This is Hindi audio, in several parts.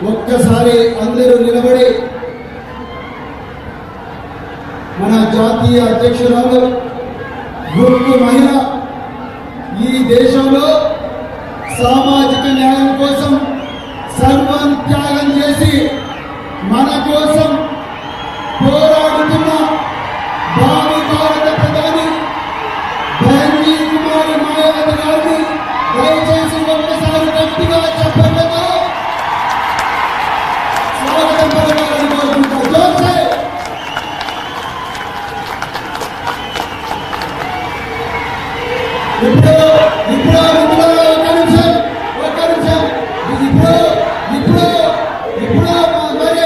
ఒక్కసారి అందరూ నిలబడి మన జాతీయ అధ్యక్షురాలు గుర్తు మహిళ ఈ దేశంలో సామాజిక న్యాయం కోసం సర్వం త్యాగం చేసి మన కోసం పోరాడుతున్న భావి భారత ప్రధాని బహన్జీ కుమారి మాయావతి గారిని దయచేసి ఒక్కసారి గట్టిగా చెప్పండితో స్వాగతం పలకాలని కోరుకుంటున్నాను. ఇప్పుడు ఒక్క నిమిషం ఇప్పుడు మరి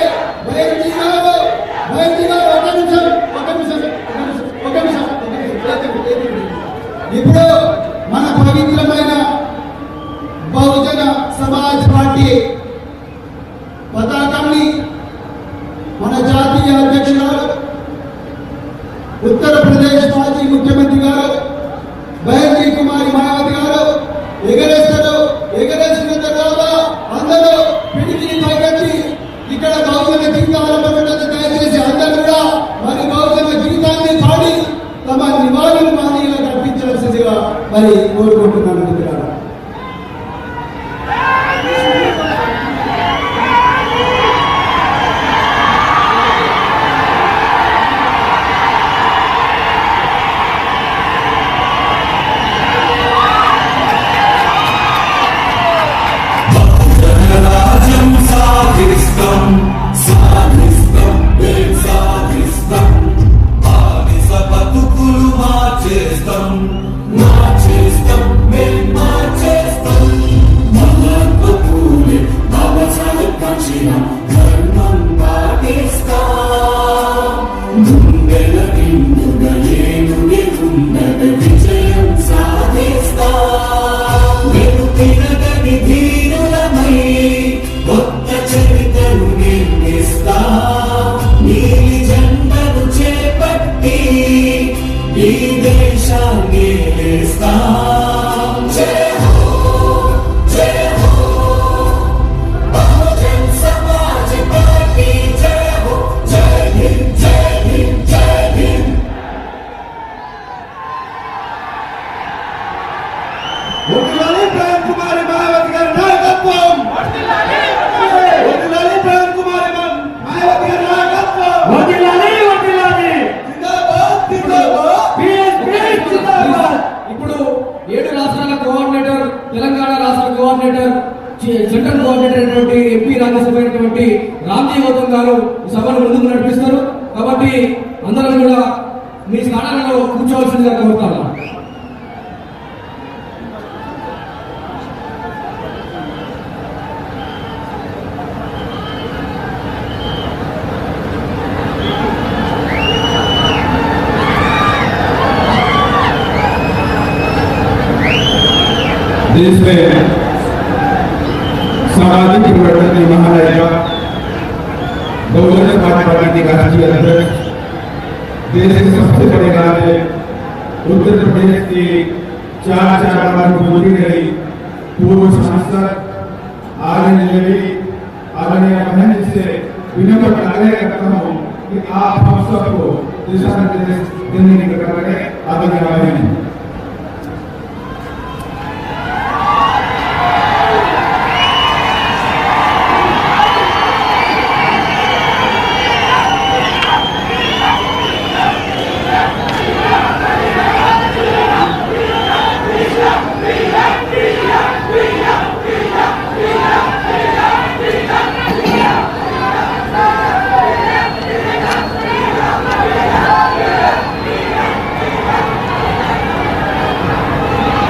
బహన్జీ గారు ఒక్క నిమిషం ఇప్పుడు మన పవిత్రమైన బహుజన సమాజ్ పార్టీ పతాకాన్ని మన జాతీయ అధ్యక్షురాలు ఉత్తరప్రదేశ్ మాజీ ముఖ్యమంత్రి గారు బహన్జీ కుమారి మాయావతి గారు ఎగరేస్తారు. ఎగరేసిన తర్వాత అందరూ పిడికిని పైకెత్తి ఇక్కడ బహుజన గీతాలను దయచేసి అందరూ కూడా మరి బహుజన గీతాన్ని పాడి తమ నివాళులు మానీయులకు అర్పించాల్సిందిగా మరి కోరుకుంటున్నాను మిత్రులారా. ఇప్పుడు 7 రాష్ట్రాల కోఆర్డినేటర్ సెంట్రల్ కోఆర్డినేటర్ అయినటువంటి ఎంపీ రాజ్యసభ అయినటువంటి రామ్జీ గౌతమ్ గారు ఈ సభను ముందుకు నడిపిస్తారు. కాబట్టి అందరం కూడా మీ స్థానాలలో కూర్చోవలసిందిగా కోరుతాను. देश में सामाजिक परिवर्तन की महानायिका बहुजन समाज पार्टी की राष्ट्रीय अध्यक्ष, देश के सबसे बड़े राज्य उत्तर प्रदेश की चार बार मुख्यमंत्री रही पूर्व सांसद आदरणीय बहन से विनम्र आग्रह करता हूँ कि आप हम सबको दिशा निर्देश देने की कृपा करें। आदरणीय बहन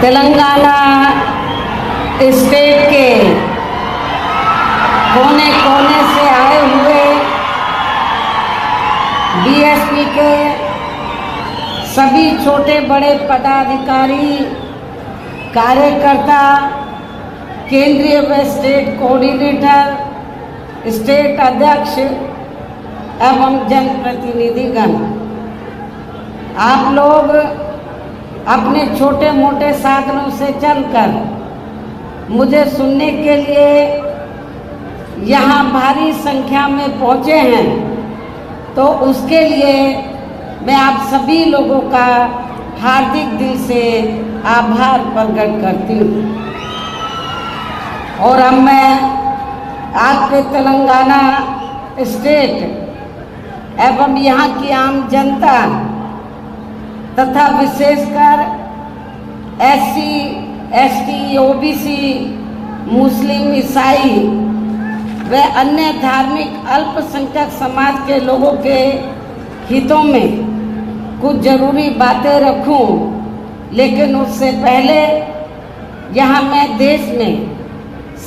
तेलंगाना स्टेट के कोने कोने से आए हुए बीएसपी के सभी छोटे बड़े पदाधिकारी, कार्यकर्ता, केंद्रीय व स्टेट कोऑर्डिनेटर, स्टेट अध्यक्ष एवं जनप्रतिनिधिगण, आप लोग अपने छोटे मोटे साधनों से चलकर मुझे सुनने के लिए यहाँ भारी संख्या में पहुँचे हैं, तो उसके लिए मैं आप सभी लोगों का हार्दिक दिल से आभार प्रकट करती हूँ। और अब मैं आपके तेलंगाना स्टेट एवं यहाँ की आम जनता तथा विशेषकर SC, ST, OBC, मुस्लिम, ईसाई व अन्य धार्मिक अल्पसंख्यक समाज के लोगों के हितों में कुछ जरूरी बातें रखूं, लेकिन उससे पहले यहाँ मैं देश में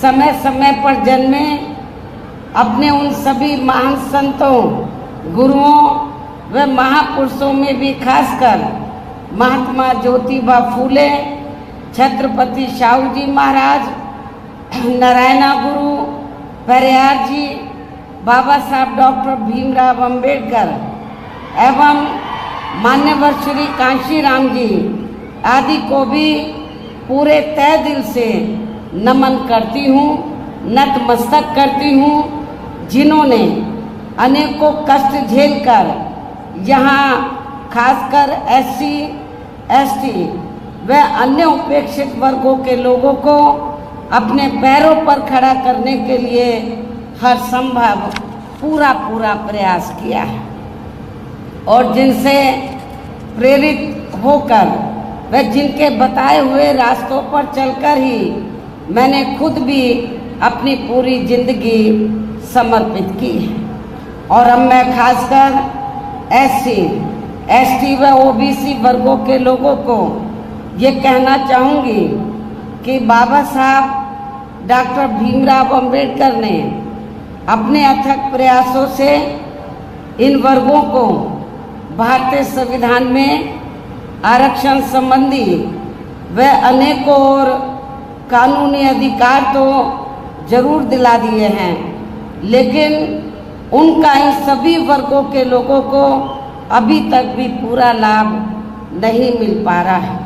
समय समय पर जन्मे अपने उन सभी महान संतों, गुरुओं व महापुरुषों में भी खासकर महात्मा ज्योतिबा फूले, छत्रपति शाहू जी महाराज, नारायणा गुरु, पेरियार जी, बाबा साहब डॉक्टर भीमराव अंबेडकर एवं मान्यवर श्री कांशीराम जी आदि को भी पूरे तय दिल से नमन करती हूँ, नतमस्तक करती हूँ, जिन्होंने अनेकों कष्ट झेलकर यहाँ खासकर SC, ST व अन्य उपेक्षित वर्गों के लोगों को अपने पैरों पर खड़ा करने के लिए हर संभव पूरा प्रयास किया है। और जिनसे प्रेरित होकर व जिनके बताए हुए रास्तों पर चलकर ही मैंने खुद भी अपनी पूरी जिंदगी समर्पित की है। और अब मैं खासकर SC, ST व OBC वर्गों के लोगों को ये कहना चाहूँगी कि बाबा साहब डॉक्टर भीमराव अंबेडकर ने अपने अथक प्रयासों से इन वर्गों को भारतीय संविधान में आरक्षण संबंधी व अनेकों और कानूनी अधिकार तो जरूर दिला दिए हैं, लेकिन उनका इन सभी वर्गों के लोगों को अभी तक भी पूरा लाभ नहीं मिल पा रहा है,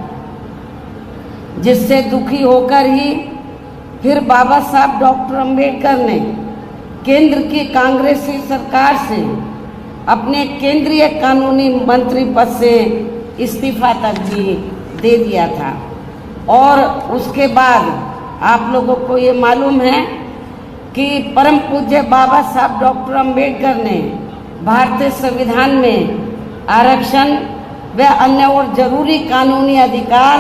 जिससे दुखी होकर ही फिर बाबा साहब डॉक्टर अंबेडकर ने केंद्र की कांग्रेसी सरकार से अपने केंद्रीय कानूनी मंत्री पद से इस्तीफा तक भी दे दिया था। और उसके बाद आप लोगों को ये मालूम है कि परम पूज्य बाबा साहब डॉक्टर अंबेडकर ने भारतीय संविधान में आरक्षण व अन्य और जरूरी कानूनी अधिकार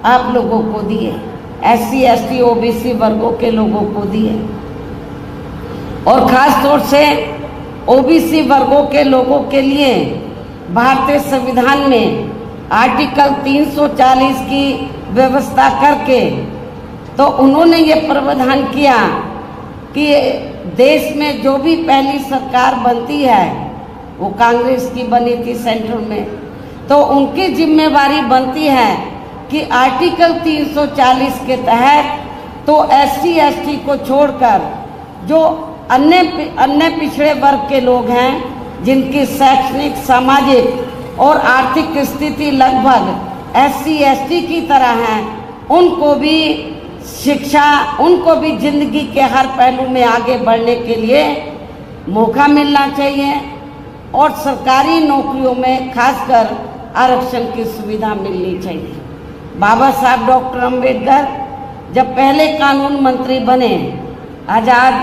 आप लोगों को दिए, SC ST OBC वर्गों के लोगों को दी है। और ख़ास तौर से OBC वर्गों के लोगों के लिए भारतीय संविधान में आर्टिकल 340 की व्यवस्था करके तो उन्होंने ये प्रावधान किया कि देश में जो भी पहली सरकार बनती है वो कांग्रेस की बनी थी सेंटर में, तो उनकी जिम्मेवारी बनती है कि आर्टिकल 340 के तहत तो SC ST को छोड़कर जो अन्य पिछड़े वर्ग के लोग हैं जिनकी शैक्षणिक, सामाजिक और आर्थिक स्थिति लगभग SC ST की तरह है, उनको भी शिक्षा, उनको भी जिंदगी के हर पहलू में आगे बढ़ने के लिए मौका मिलना चाहिए और सरकारी नौकरियों में खासकर आरक्षण की सुविधा मिलनी चाहिए। बाबा साहब डॉक्टर अंबेडकर जब पहले कानून मंत्री बने, आज़ाद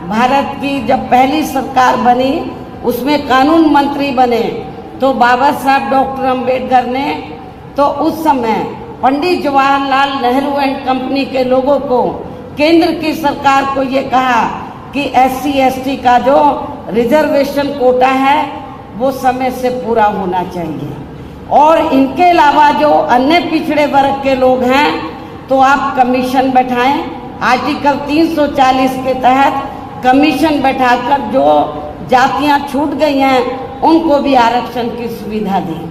भारत की जब पहली सरकार बनी उसमें कानून मंत्री बने, तो बाबा साहब डॉक्टर अंबेडकर ने तो उस समय पंडित जवाहरलाल नेहरू एंड कंपनी के लोगों को, केंद्र की सरकार को ये कहा कि SC ST का जो रिजर्वेशन कोटा है वो समय से पूरा होना चाहिए और इनके अलावा जो अन्य पिछड़े वर्ग के लोग हैं तो आप कमीशन बैठाएं। आर्टिकल 340 के तहत कमीशन बैठाकर जो जातियां छूट गई हैं उनको भी आरक्षण की सुविधा दें,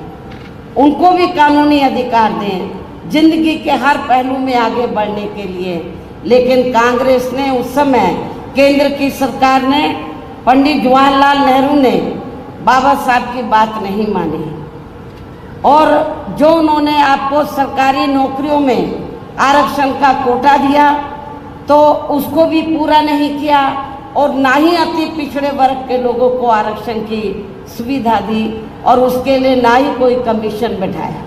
उनको भी कानूनी अधिकार दें जिंदगी के हर पहलू में आगे बढ़ने के लिए। लेकिन कांग्रेस ने उस समय, केंद्र की सरकार ने, पंडित जवाहरलाल नेहरू ने बाबा साहब की बात नहीं मानी और जो उन्होंने आपको सरकारी नौकरियों में आरक्षण का कोटा दिया तो उसको भी पूरा नहीं किया और ना ही अति पिछड़े वर्ग के लोगों को आरक्षण की सुविधा दी और उसके लिए ना ही कोई कमीशन बैठाया।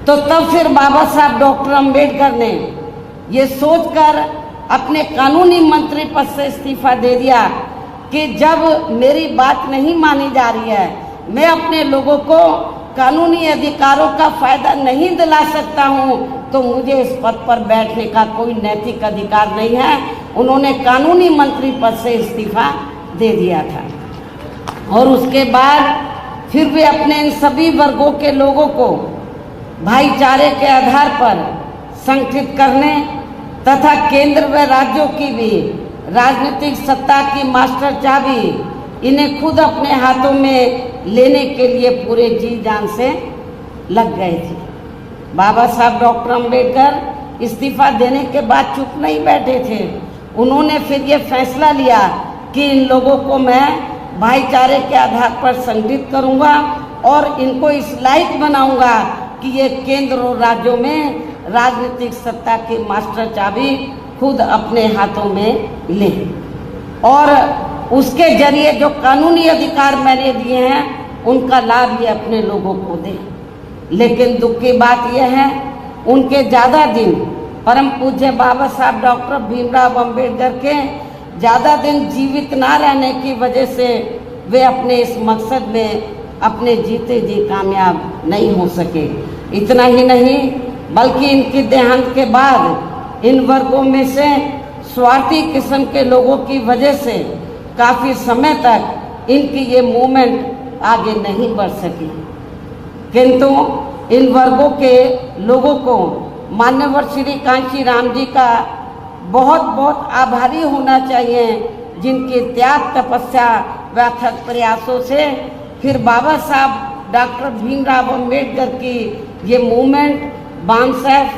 तो तब फिर बाबा साहब डॉक्टर अंबेडकर ने ये सोचकर अपने कानूनी मंत्री पद से इस्तीफा दे दिया कि जब मेरी बात नहीं मानी जा रही है, मैं अपने लोगों को कानूनी अधिकारों का फायदा नहीं दिला सकता हूं, तो मुझे इस पद पर बैठने का कोई नैतिक अधिकार नहीं है। उन्होंने कानूनी मंत्री पद से इस्तीफा दे दिया था और उसके बाद फिर वे अपने इन सभी वर्गों के लोगों को भाईचारे के आधार पर संगठित करने तथा केंद्र व राज्यों की भी राजनीतिक सत्ता की मास्टर चाबी इन्हें खुद अपने हाथों में लेने के लिए पूरे जी जान से लग गए थे। बाबा साहब डॉक्टर अंबेडकर इस्तीफा देने के बाद चुप नहीं बैठे थे, उन्होंने फिर ये फैसला लिया कि इन लोगों को मैं भाईचारे के आधार पर संगठित करूंगा और इनको इस लायक बनाऊंगा कि ये केंद्र और राज्यों में राजनीतिक सत्ता की मास्टर चाबी खुद अपने हाथों में लें और उसके जरिए जो कानूनी अधिकार मैंने दिए हैं उनका लाभ ये अपने लोगों को दें। लेकिन दुख की बात यह है, उनके ज़्यादा दिन, परम पूज्य बाबा साहब डॉक्टर भीमराव अंबेडकर के ज़्यादा दिन जीवित ना रहने की वजह से वे अपने इस मकसद में अपने जीते जी कामयाब नहीं हो सके। इतना ही नहीं बल्कि इनकी देहांत के बाद इन वर्गों में से स्वार्थी किस्म के लोगों की वजह से काफ़ी समय तक इनकी ये मूवमेंट आगे नहीं बढ़ सकी। किंतु इन वर्गों के लोगों को मान्यवर श्री कांची राम जी का बहुत बहुत आभारी होना चाहिए, जिनके त्याग, तपस्या व अथक प्रयासों से फिर बाबा साहब डॉक्टर भीमराव अंबेडकर की ये मूवमेंट बामसेफ,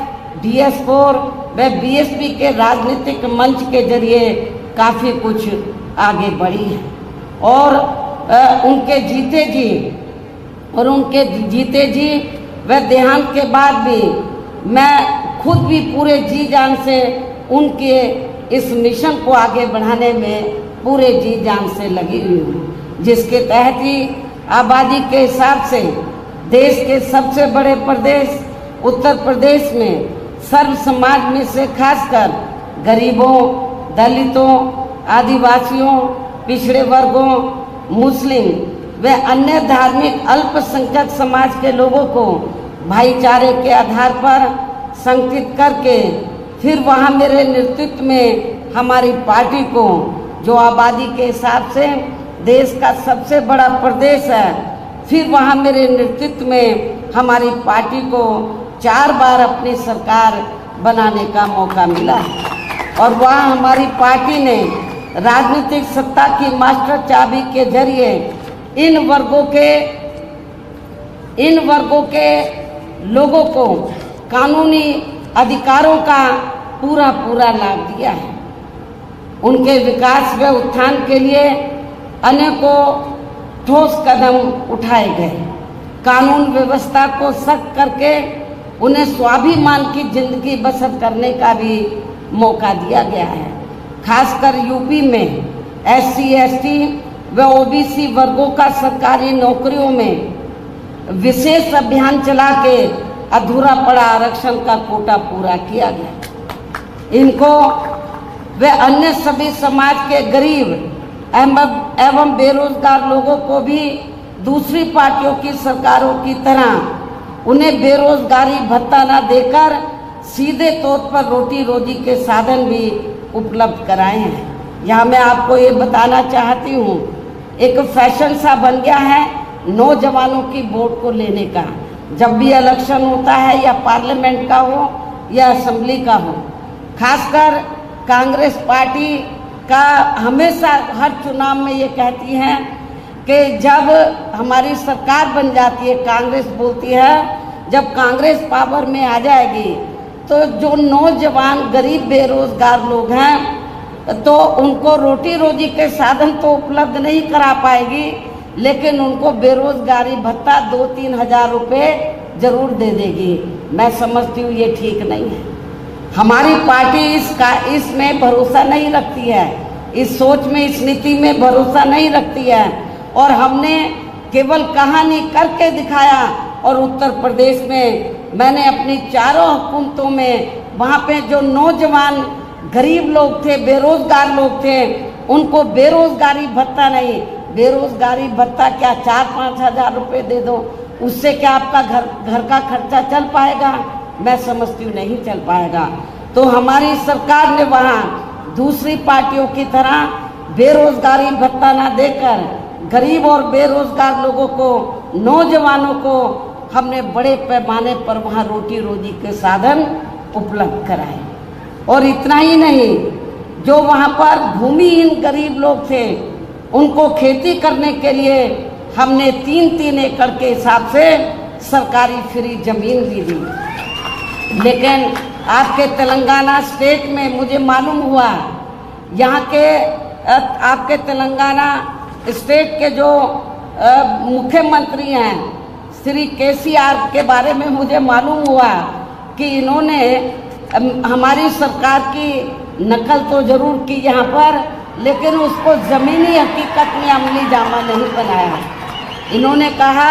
DS4 व BSP के राजनीतिक मंच के जरिए काफ़ी कुछ आगे बढ़ी है और उनके जीते जी व देहांत के बाद भी मैं खुद भी पूरे जी जान से उनके इस मिशन को आगे बढ़ाने में पूरे जी जान से लगी हुई हूँ, जिसके तहत ही आबादी के हिसाब से देश के सबसे बड़े प्रदेश उत्तर प्रदेश में सर्व समाज में से खासकर गरीबों, दलितों, आदिवासियों, पिछड़े वर्गों, मुस्लिम व अन्य धार्मिक अल्पसंख्यक समाज के लोगों को भाईचारे के आधार पर संगठित करके फिर वहाँ मेरे नेतृत्व में हमारी पार्टी को, जो आबादी के हिसाब से देश का सबसे बड़ा प्रदेश है, फिर वहाँ मेरे नेतृत्व में हमारी पार्टी को 4 बार अपनी सरकार बनाने का मौका मिला और वहाँ हमारी पार्टी ने राजनीतिक सत्ता की मास्टर चाबी के जरिए इन वर्गों के लोगों को कानूनी अधिकारों का पूरा लाभ दिया है। उनके विकास व उत्थान के लिए अनेकों ठोस कदम उठाए गए। कानून व्यवस्था को सख्त करके उन्हें स्वाभिमान की जिंदगी बसर करने का भी मौका दिया गया है। खासकर यूपी में SC, ST व OBC वर्गों का सरकारी नौकरियों में विशेष अभियान चला के अधूरा पड़ा आरक्षण का कोटा पूरा किया गया। इनको व अन्य सभी समाज के गरीब एवं बेरोजगार लोगों को भी दूसरी पार्टियों की सरकारों की तरह उन्हें बेरोजगारी भत्ता न देकर सीधे तौर पर रोटी रोजी के साधन भी उपलब्ध कराए हैं। यहाँ मैं आपको ये बताना चाहती हूँ, एक फैशन सा बन गया है नौजवानों की वोट को लेने का। जब भी इलेक्शन होता है, या पार्लियामेंट का हो या असेंबली का हो, खासकर कांग्रेस पार्टी का हमेशा हर चुनाव में ये कहती है कि जब हमारी सरकार बन जाती है, कांग्रेस बोलती है जब कांग्रेस पावर में आ जाएगी तो जो नौजवान गरीब बेरोजगार लोग हैं तो उनको रोटी रोजी के साधन तो उपलब्ध नहीं करा पाएगी, लेकिन उनको बेरोजगारी भत्ता 2-3 हज़ार रुपये जरूर दे देगी। मैं समझती हूँ ये ठीक नहीं है। हमारी पार्टी इसमें भरोसा नहीं रखती है, इस सोच में, इस नीति में भरोसा नहीं रखती है और हमने केवल कहानी करके दिखाया। और उत्तर प्रदेश में मैंने अपनी 4 हुकूमतों में वहाँ पे जो नौजवान गरीब लोग थे, बेरोजगार लोग थे, उनको बेरोजगारी भत्ता नहीं, बेरोजगारी भत्ता क्या 4-5 हज़ार रुपये दे दो, उससे क्या आपका घर का खर्चा चल पाएगा? मैं समझती हूँ नहीं चल पाएगा। तो हमारी सरकार ने वहाँ दूसरी पार्टियों की तरह बेरोजगारी भत्ता ना देकर गरीब और बेरोजगार लोगों को, नौजवानों को हमने बड़े पैमाने पर वहाँ रोटी रोजी के साधन उपलब्ध कराए। और इतना ही नहीं, जो वहाँ पर भूमिहीन गरीब लोग थे उनको खेती करने के लिए हमने 3-3 एकड़ के हिसाब से सरकारी फ्री जमीन भी दी। लेकिन आपके तेलंगाना स्टेट में मुझे मालूम हुआ, यहाँ के आपके तेलंगाना स्टेट के जो मुख्यमंत्री हैं श्री KCR के बारे में मुझे मालूम हुआ कि इन्होंने हमारी सरकार की नकल तो जरूर की यहाँ पर, लेकिन उसको ज़मीनी हकीकत में अमली जामा नहीं बनाया। इन्होंने कहा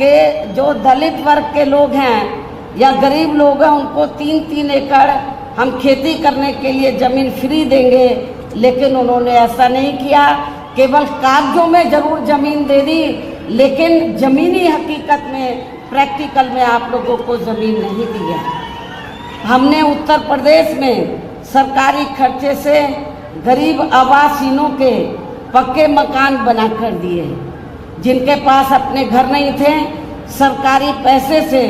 कि जो दलित वर्ग के लोग हैं या गरीब लोग हैं उनको 3-3 एकड़ हम खेती करने के लिए ज़मीन फ्री देंगे, लेकिन उन्होंने ऐसा नहीं किया। केवल कागजों में ज़रूर ज़मीन दे दी, लेकिन ज़मीनी हकीकत में, प्रैक्टिकल में आप लोगों को ज़मीन नहीं दी है। हमने उत्तर प्रदेश में सरकारी खर्चे से गरीब आवासहीनों के पक्के मकान बना कर दिए। जिनके पास अपने घर नहीं थे, सरकारी पैसे से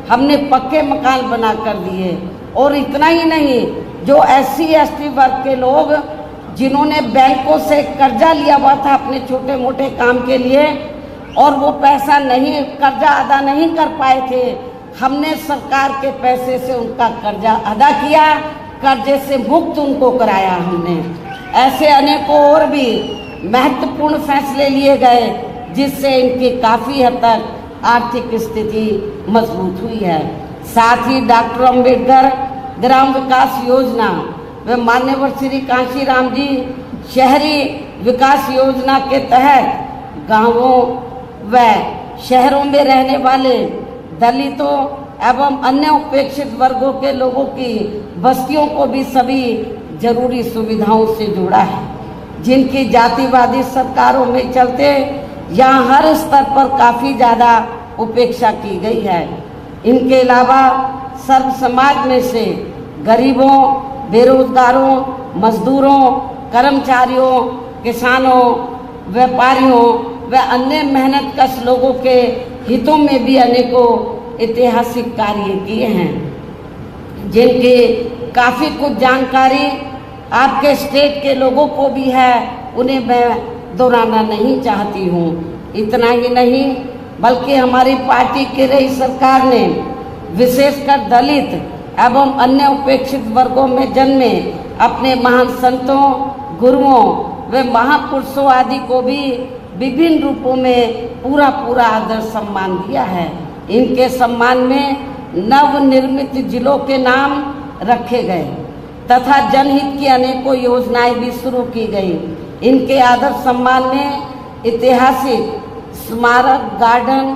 हमने पक्के मकान बना कर दिए। और इतना ही नहीं, जो SC ST वर्ग के लोग जिन्होंने बैंकों से कर्जा लिया हुआ था अपने छोटे मोटे काम के लिए और वो पैसा नहीं, कर्जा अदा नहीं कर पाए थे, हमने सरकार के पैसे से उनका कर्जा अदा किया, कर्जे से मुक्त उनको कराया हमने। ऐसे अनेकों और भी महत्वपूर्ण फैसले लिए गए जिससे इनकी काफ़ी हद तक आर्थिक स्थिति मजबूत हुई है। साथ ही डॉक्टर अंबेडकर ग्राम विकास योजना व मान्यवर श्री कांशीराम जी शहरी विकास योजना के तहत गांवों व शहरों में रहने वाले दलितों एवं अन्य उपेक्षित वर्गों के लोगों की बस्तियों को भी सभी जरूरी सुविधाओं से जोड़ा है, जिनकी जातिवादी सरकारों में चलते यहाँ हर स्तर पर काफ़ी ज़्यादा उपेक्षा की गई है। इनके अलावा सर्व समाज में से गरीबों, बेरोजगारों, मजदूरों, कर्मचारियों, किसानों, व्यापारियों व अन्य मेहनतकश लोगों के हितों में भी अनेकों ऐतिहासिक कार्य किए हैं, जिनकी काफ़ी कुछ जानकारी आपके स्टेट के लोगों को भी है, उन्हें मैं दोहराना नहीं चाहती हूँ। इतना ही नहीं बल्कि हमारी पार्टी की रही सरकार ने विशेषकर दलित एवं अन्य उपेक्षित वर्गों में जन्मे अपने महान संतों, गुरुओं व महापुरुषों आदि को भी विभिन्न रूपों में पूरा आदर सम्मान दिया है। इनके सम्मान में नवनिर्मित जिलों के नाम रखे गए तथा जनहित की अनेकों योजनाएं भी शुरू की गई। इनके आदर सम्मान में ऐतिहासिक स्मारक, गार्डन,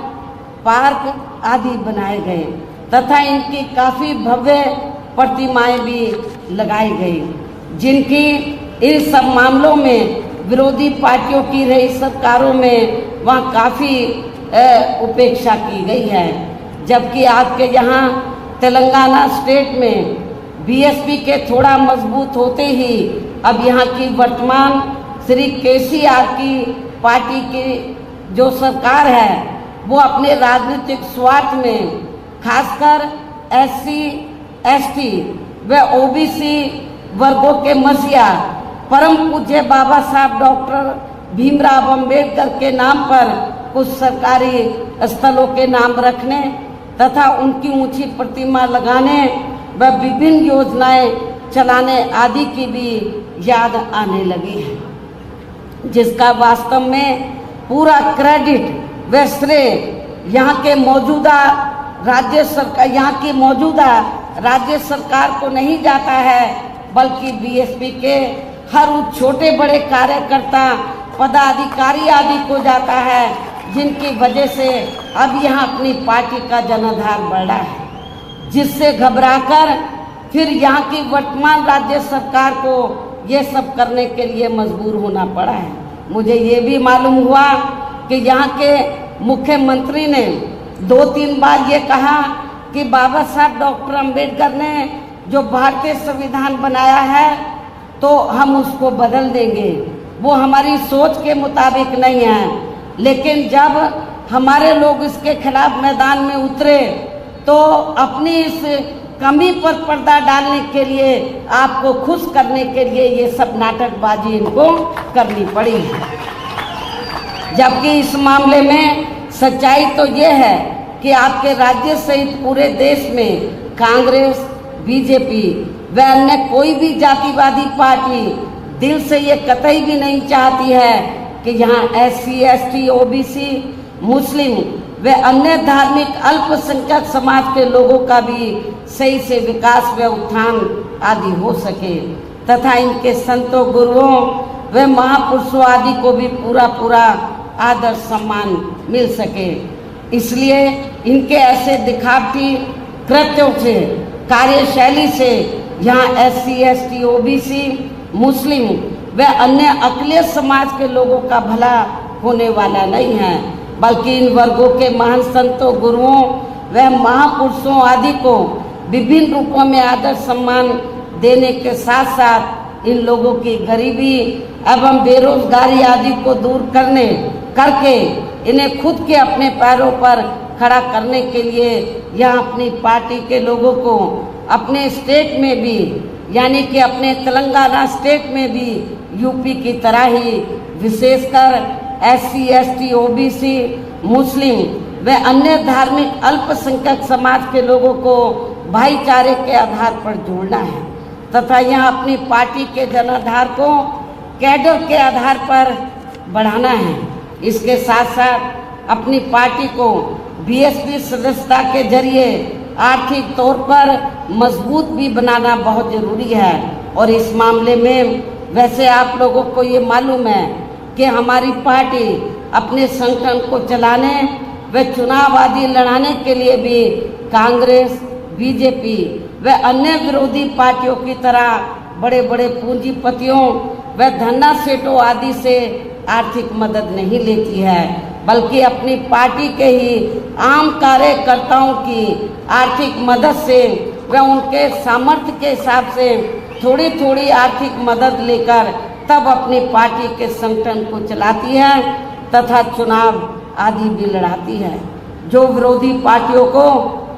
पार्क आदि बनाए गए तथा इनकी काफ़ी भव्य प्रतिमाएं भी लगाई गई, जिनकी इन सब मामलों में विरोधी पार्टियों की रही सरकारों में वहाँ काफ़ी उपेक्षा की गई है। जबकि आपके यहाँ तेलंगाना स्टेट में बीएसपी के थोड़ा मजबूत होते ही अब यहाँ की वर्तमान श्री केसीआर की पार्टी की जो सरकार है वो अपने राजनीतिक स्वार्थ में खासकर एससी, एसटी व ओबीसी वर्गों के मसीहा परम पूज्य बाबा साहब डॉक्टर भीमराव अंबेडकर के नाम पर कुछ सरकारी स्थलों के नाम रखने तथा उनकी ऊंची प्रतिमा लगाने व विभिन्न योजनाएं चलाने आदि की भी याद आने लगी है, जिसका वास्तव में पूरा क्रेडिट व श्रेय यहाँ की मौजूदा राज्य सरकार को नहीं जाता है, बल्कि बीएसपी के हर उस छोटे बड़े कार्यकर्ता, पदाधिकारी आदि को जाता है, जिनकी वजह से अब यहाँ अपनी पार्टी का जनाधार बढ़ा है, जिससे घबराकर फिर यहाँ की वर्तमान राज्य सरकार को ये सब करने के लिए मजबूर होना पड़ा है। मुझे ये भी मालूम हुआ कि यहाँ के मुख्यमंत्री ने 2-3 बार ये कहा कि बाबा साहब डॉक्टर अंबेडकर ने जो भारतीय संविधान बनाया है तो हम उसको बदल देंगे, वो हमारी सोच के मुताबिक नहीं है। लेकिन जब हमारे लोग इसके खिलाफ मैदान में उतरे तो अपनी इस कमी पर पर्दा डालने के लिए, आपको खुश करने के लिए ये सब नाटकबाजी इनको करनी पड़ी है। जबकि इस मामले में सच्चाई तो ये है कि आपके राज्य सहित पूरे देश में कांग्रेस, बीजेपी व अन्य कोई भी जातिवादी पार्टी दिल से ये कतई भी नहीं चाहती है कि यहाँ एससी, एसटी, ओबीसी, मुस्लिम व अन्य धार्मिक अल्पसंख्यक समाज के लोगों का भी सही से विकास व उत्थान आदि हो सके तथा इनके संतों, गुरुओं व महापुरुषों आदि को भी पूरा आदर सम्मान मिल सके। इसलिए इनके ऐसे दिखावटी कृत्यों से, कार्यशैली से यहाँ एससी, एसटी, ओबीसी, मुस्लिम व अन्य अकलियत समाज के लोगों का भला होने वाला नहीं है, बल्कि इन वर्गों के महान संतों, गुरुओं व महापुरुषों आदि को विभिन्न रूपों में आदर सम्मान देने के साथ साथ इन लोगों की गरीबी एवं बेरोजगारी आदि को दूर करके इन्हें खुद के अपने पैरों पर खड़ा करने के लिए यहाँ अपनी पार्टी के लोगों को अपने स्टेट में भी, यानी कि अपने तेलंगाना स्टेट में भी यूपी की तरह ही विशेषकर एससी, एसटी, ओबीसी, मुस्लिम व अन्य धार्मिक अल्पसंख्यक समाज के लोगों को भाईचारे के आधार पर जोड़ना है तथा यहाँ अपनी पार्टी के जनाधार को कैडर के आधार पर बढ़ाना है। इसके साथ साथ अपनी पार्टी को बीएसपी सदस्यता के जरिए आर्थिक तौर पर मजबूत भी बनाना बहुत ज़रूरी है। और इस मामले में वैसे आप लोगों को ये मालूम है कि हमारी पार्टी अपने संगठन को चलाने व चुनाव आदि लड़ाने के लिए भी कांग्रेस, बीजेपी व अन्य विरोधी पार्टियों की तरह बड़े बड़े पूंजीपतियों व धन्ना सेठों आदि से आर्थिक मदद नहीं लेती है, बल्कि अपनी पार्टी के ही आम कार्यकर्ताओं की आर्थिक मदद से व उनके सामर्थ्य के हिसाब से थोड़ी थोड़ी आर्थिक मदद लेकर तब अपनी पार्टी के संगठन को चलाती है तथा चुनाव आदि भी लड़ाती है, जो विरोधी पार्टियों को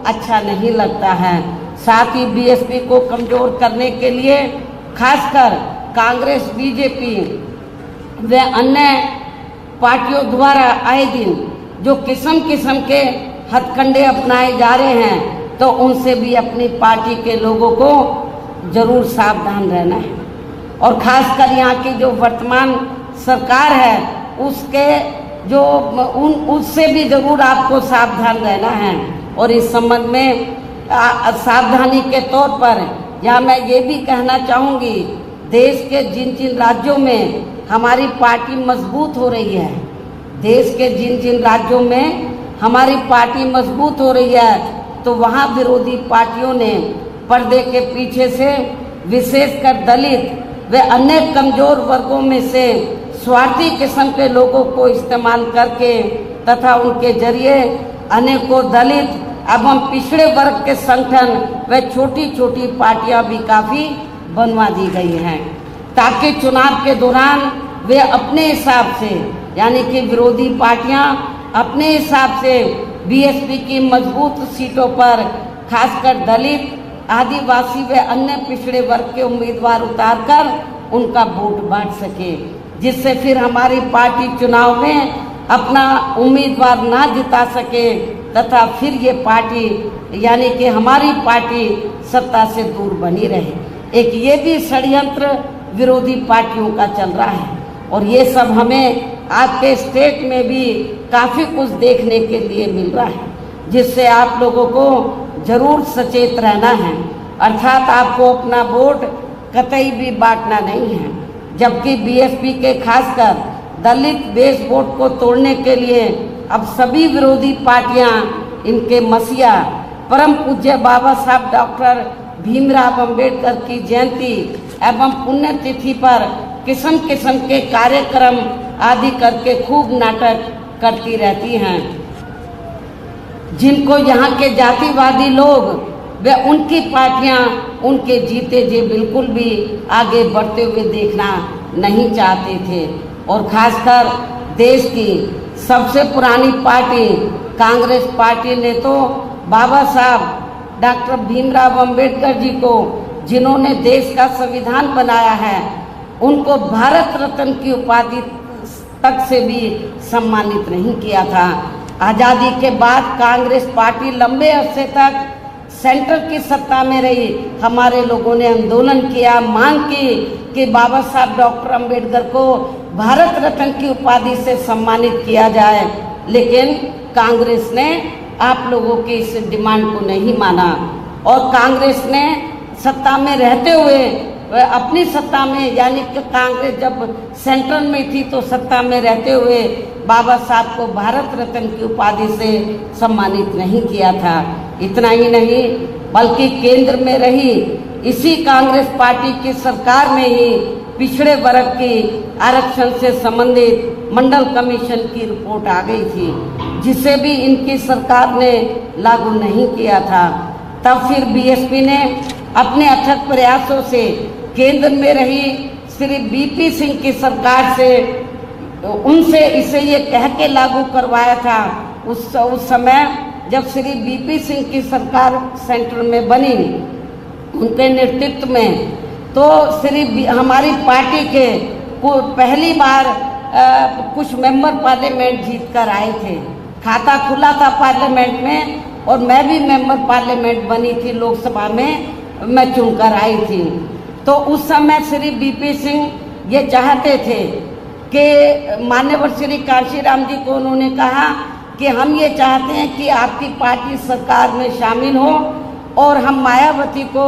अच्छा नहीं लगता है। साथ ही बीएसपी को कमज़ोर करने के लिए खासकर कांग्रेस, बीजेपी व अन्य पार्टियों द्वारा आए दिन जो किस्म किस्म के हथकंडे अपनाए जा रहे हैं, तो उनसे भी अपनी पार्टी के लोगों को जरूर सावधान रहना है। और खासकर यहाँ की जो वर्तमान सरकार है उसके जो उससे भी जरूर आपको सावधान रहना है। और इस संबंध में सावधानी के तौर पर यहाँ मैं ये भी कहना चाहूँगी, देश के जिन जिन राज्यों में हमारी पार्टी मजबूत हो रही है, देश के जिन जिन राज्यों में हमारी पार्टी मजबूत हो रही है, तो वहाँ विरोधी पार्टियों ने पर्दे के पीछे से विशेषकर दलित व अन्य कमज़ोर वर्गों में से स्वार्थी किस्म के लोगों को इस्तेमाल करके तथा उनके जरिए अनेकों दलित एवं पिछड़े वर्ग के संगठन व छोटी छोटी पार्टियां भी काफ़ी बनवा दी गई हैं, ताकि चुनाव के दौरान वे अपने हिसाब से, यानी कि विरोधी पार्टियां अपने हिसाब से बीएसपी की मजबूत सीटों पर खासकर दलित, आदिवासी व अन्य पिछड़े वर्ग के उम्मीदवार उतारकर उनका वोट बांट सके, जिससे फिर हमारी पार्टी चुनाव में अपना उम्मीदवार ना जिता सके तथा फिर ये पार्टी, यानी कि हमारी पार्टी सत्ता से दूर बनी रहे। एक ये भी षड्यंत्र विरोधी पार्टियों का चल रहा है और ये सब हमें आपके स्टेट में भी काफ़ी कुछ देखने के लिए मिल रहा है, जिससे आप लोगों को जरूर सचेत रहना है। अर्थात आपको अपना वोट कतई भी बांटना नहीं है, जबकि बीएसपी के खासकर दलित बेस वोट को तोड़ने के लिए अब सभी विरोधी पार्टियां इनके मसीहा परम पूज्य बाबा साहब डॉक्टर भीमराव अंबेडकर की जयंती एवं पुण्यतिथि पर किस्म किस्म के कार्यक्रम आदि करके खूब नाटक करती रहती हैं, जिनको यहाँ के जातिवादी लोग व उनकी पार्टियां उनके जीते जी बिल्कुल भी आगे बढ़ते हुए देखना नहीं चाहते थे। और खासकर देश की सबसे पुरानी पार्टी कांग्रेस पार्टी ने तो बाबा साहब डॉक्टर भीमराव अंबेडकर जी को, जिन्होंने देश का संविधान बनाया है, उनको भारत रत्न की उपाधि तक से भी सम्मानित नहीं किया था। आज़ादी के बाद कांग्रेस पार्टी लंबे अरसे तक सेंटर की सत्ता में रही। हमारे लोगों ने आंदोलन किया, मांग की कि बाबा साहब डॉक्टर अंबेडकर को भारत रत्न की उपाधि से सम्मानित किया जाए, लेकिन कांग्रेस ने आप लोगों की इस डिमांड को नहीं माना और कांग्रेस ने सत्ता में रहते हुए अपनी सत्ता में, यानी कि कांग्रेस जब सेंट्रल में थी तो सत्ता में रहते हुए बाबा साहब को भारत रत्न की उपाधि से सम्मानित नहीं किया था। इतना ही नहीं, बल्कि केंद्र में रही इसी कांग्रेस पार्टी की सरकार में ही पिछड़े वर्ग की आरक्षण से संबंधित मंडल कमीशन की रिपोर्ट आ गई थी, जिसे भी इनकी सरकार ने लागू नहीं किया था। तब फिर बीएसपी ने अपने अथक प्रयासों से केंद्र में रही श्री बीपी सिंह की सरकार से उनसे इसे ये कह के लागू करवाया था। उस समय जब श्री बीपी सिंह की सरकार सेंटर में बनी, उनके नेतृत्व में, तो हमारी पार्टी के पहली बार कुछ मेंबर पार्लियामेंट जीत कर आए थे। खाता खुला था पार्लियामेंट में और मैं भी मेंबर पार्लियामेंट बनी थी, लोकसभा में मैं चुनकर आई थी। तो उस समय श्री बीपी सिंह ये चाहते थे कि मान्यवर श्री कांशीराम जी को उन्होंने कहा कि हम ये चाहते हैं कि आपकी पार्टी सरकार में शामिल हो और हम मायावती को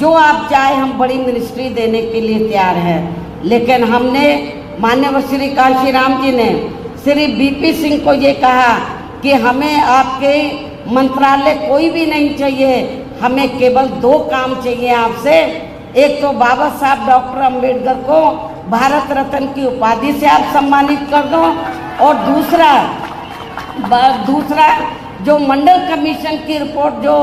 जो आप चाहे हम बड़ी मिनिस्ट्री देने के लिए तैयार हैं। लेकिन हमने, माननीय श्री कांशीराम जी ने श्री बीपी सिंह को ये कहा कि हमें आपके मंत्रालय कोई भी नहीं चाहिए, हमें केवल 2 काम चाहिए आपसे। एक तो बाबा साहब डॉक्टर अंबेडकर को भारत रत्न की उपाधि से आप सम्मानित कर दो और दूसरा जो मंडल कमीशन की रिपोर्ट जो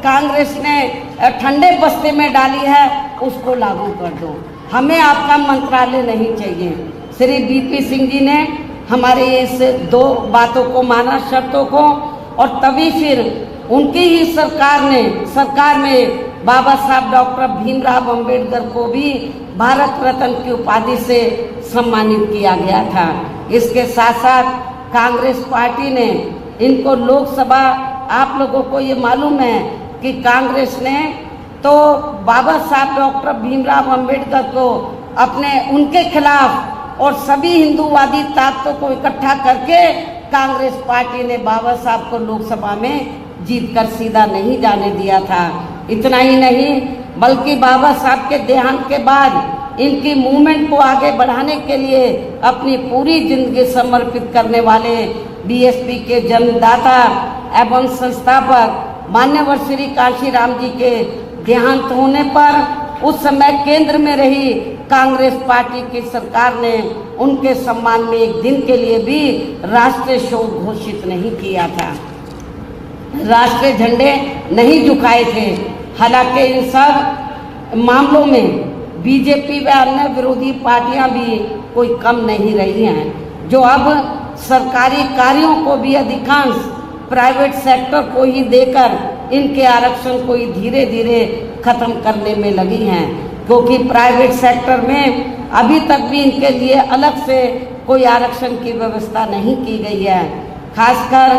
कांग्रेस ने ठंडे बस्ते में डाली है उसको लागू कर दो। हमें आपका मंत्रालय नहीं चाहिए। श्री बीपी सिंह जी ने हमारे इस 2 बातों को माना, शर्तों को, और तभी फिर उनकी ही सरकार में बाबा साहब डॉक्टर भीमराव अंबेडकर को भी भारत रत्न की उपाधि से सम्मानित किया गया था। इसके साथ साथ कांग्रेस पार्टी ने इनको लोकसभा, आप लोगों को ये मालूम है कि कांग्रेस ने तो बाबा साहब डॉक्टर भीमराव अंबेडकर को उनके खिलाफ और सभी हिंदूवादी ताकतों को इकट्ठा करके कांग्रेस पार्टी ने बाबा साहब को लोकसभा में जीतकर सीधा नहीं जाने दिया था। इतना ही नहीं बल्कि बाबा साहब के देहांत के बाद इनकी मूवमेंट को आगे बढ़ाने के लिए अपनी पूरी जिंदगी समर्पित करने वाले बीएसपी के जन्मदाता एवं संस्थापक मान्यवर श्री कांशीराम जी के देहांत होने पर उस समय केंद्र में रही कांग्रेस पार्टी की सरकार ने उनके सम्मान में एक दिन के लिए भी राष्ट्रीय शोक घोषित नहीं किया था, राष्ट्रीय झंडे नहीं झुकाए थे। हालांकि इन सब मामलों में बीजेपी व अन्य विरोधी पार्टियां भी कोई कम नहीं रही हैं, जो अब सरकारी कार्यों को भी अधिकांश प्राइवेट सेक्टर को ही देकर इनके आरक्षण को ही धीरे धीरे खत्म करने में लगी हैं, क्योंकि प्राइवेट सेक्टर में अभी तक भी इनके लिए अलग से कोई आरक्षण की व्यवस्था नहीं की गई है। खासकर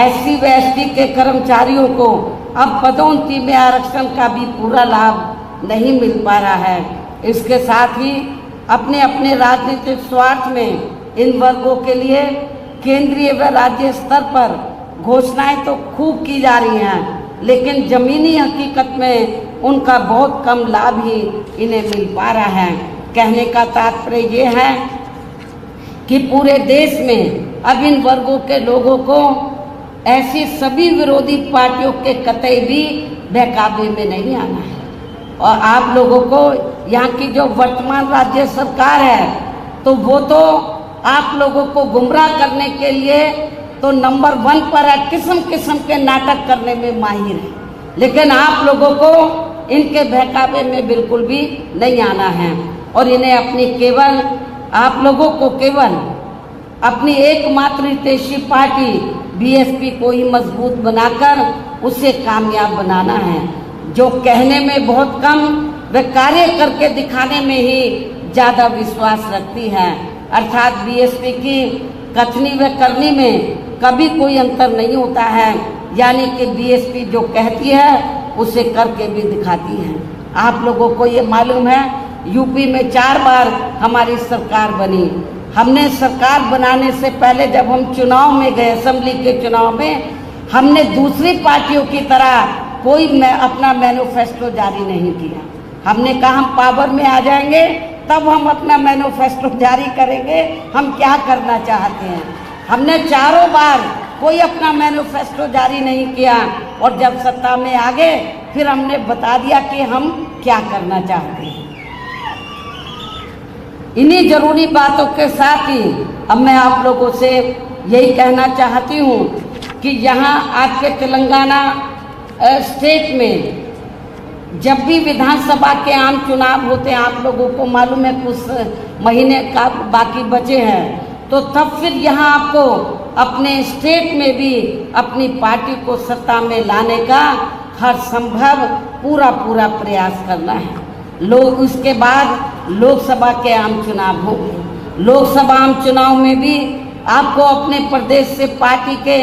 SC व ST के कर्मचारियों को अब पदोन्नति में आरक्षण का भी पूरा लाभ नहीं मिल पा रहा है। इसके साथ ही अपने अपने राजनीतिक स्वार्थ में इन वर्गों के लिए केंद्रीय व राज्य स्तर पर घोषणाएं तो खूब की जा रही हैं, लेकिन जमीनी हकीकत में उनका बहुत कम लाभ ही इन्हें मिल पा रहा है। कहने का तात्पर्य ये है कि पूरे देश में अब इन वर्गों के लोगों को ऐसी सभी विरोधी पार्टियों के कतई भी बहकावे में नहीं आना है। और आप लोगों को यहाँ की जो वर्तमान राज्य सरकार है तो वो तो आप लोगों को गुमराह करने के लिए तो नंबर 1 पर है, किस्म किस्म के नाटक करने में माहिर है, लेकिन आप लोगों को इनके बहकावे में बिल्कुल भी नहीं आना है। और इन्हें आप लोगों को केवल अपनी एकमात्र हितैषी पार्टी बीएसपी को ही मजबूत बनाकर उसे कामयाब बनाना है, जो कहने में बहुत कम व कार्य करके दिखाने में ही ज़्यादा विश्वास रखती है। अर्थात बीएसपी की कथनी व करनी में कभी कोई अंतर नहीं होता है, यानी कि बीएसपी जो कहती है उसे करके भी दिखाती है। आप लोगों को ये मालूम है यूपी में 4 बार हमारी सरकार बनी। हमने सरकार बनाने से पहले जब हम चुनाव में गए, असेंबली के चुनाव में, हमने दूसरी पार्टियों की तरह कोई अपना मैनिफेस्टो जारी नहीं किया। हमने कहा हम पावर में आ जाएंगे तब हम अपना मैनिफेस्टो जारी करेंगे, हम क्या करना चाहते हैं। हमने 4 बार कोई अपना मैनिफेस्टो जारी नहीं किया और जब सत्ता में आ गए फिर हमने बता दिया कि हम क्या करना चाहते हैं। इन्हीं जरूरी बातों के साथ ही अब मैं आप लोगों से यही कहना चाहती हूँ कि यहाँ आपके तेलंगाना स्टेट में जब भी विधानसभा के आम चुनाव होते हैं, आप लोगों को मालूम है कुछ महीने का बाकी बचे हैं, तो तब फिर यहाँ आपको अपने स्टेट में भी अपनी पार्टी को सत्ता में लाने का हर संभव पूरा प्रयास करना है। उसके बाद लोकसभा के आम चुनाव होंगे। लोकसभा आम चुनाव में भी आपको अपने प्रदेश से पार्टी के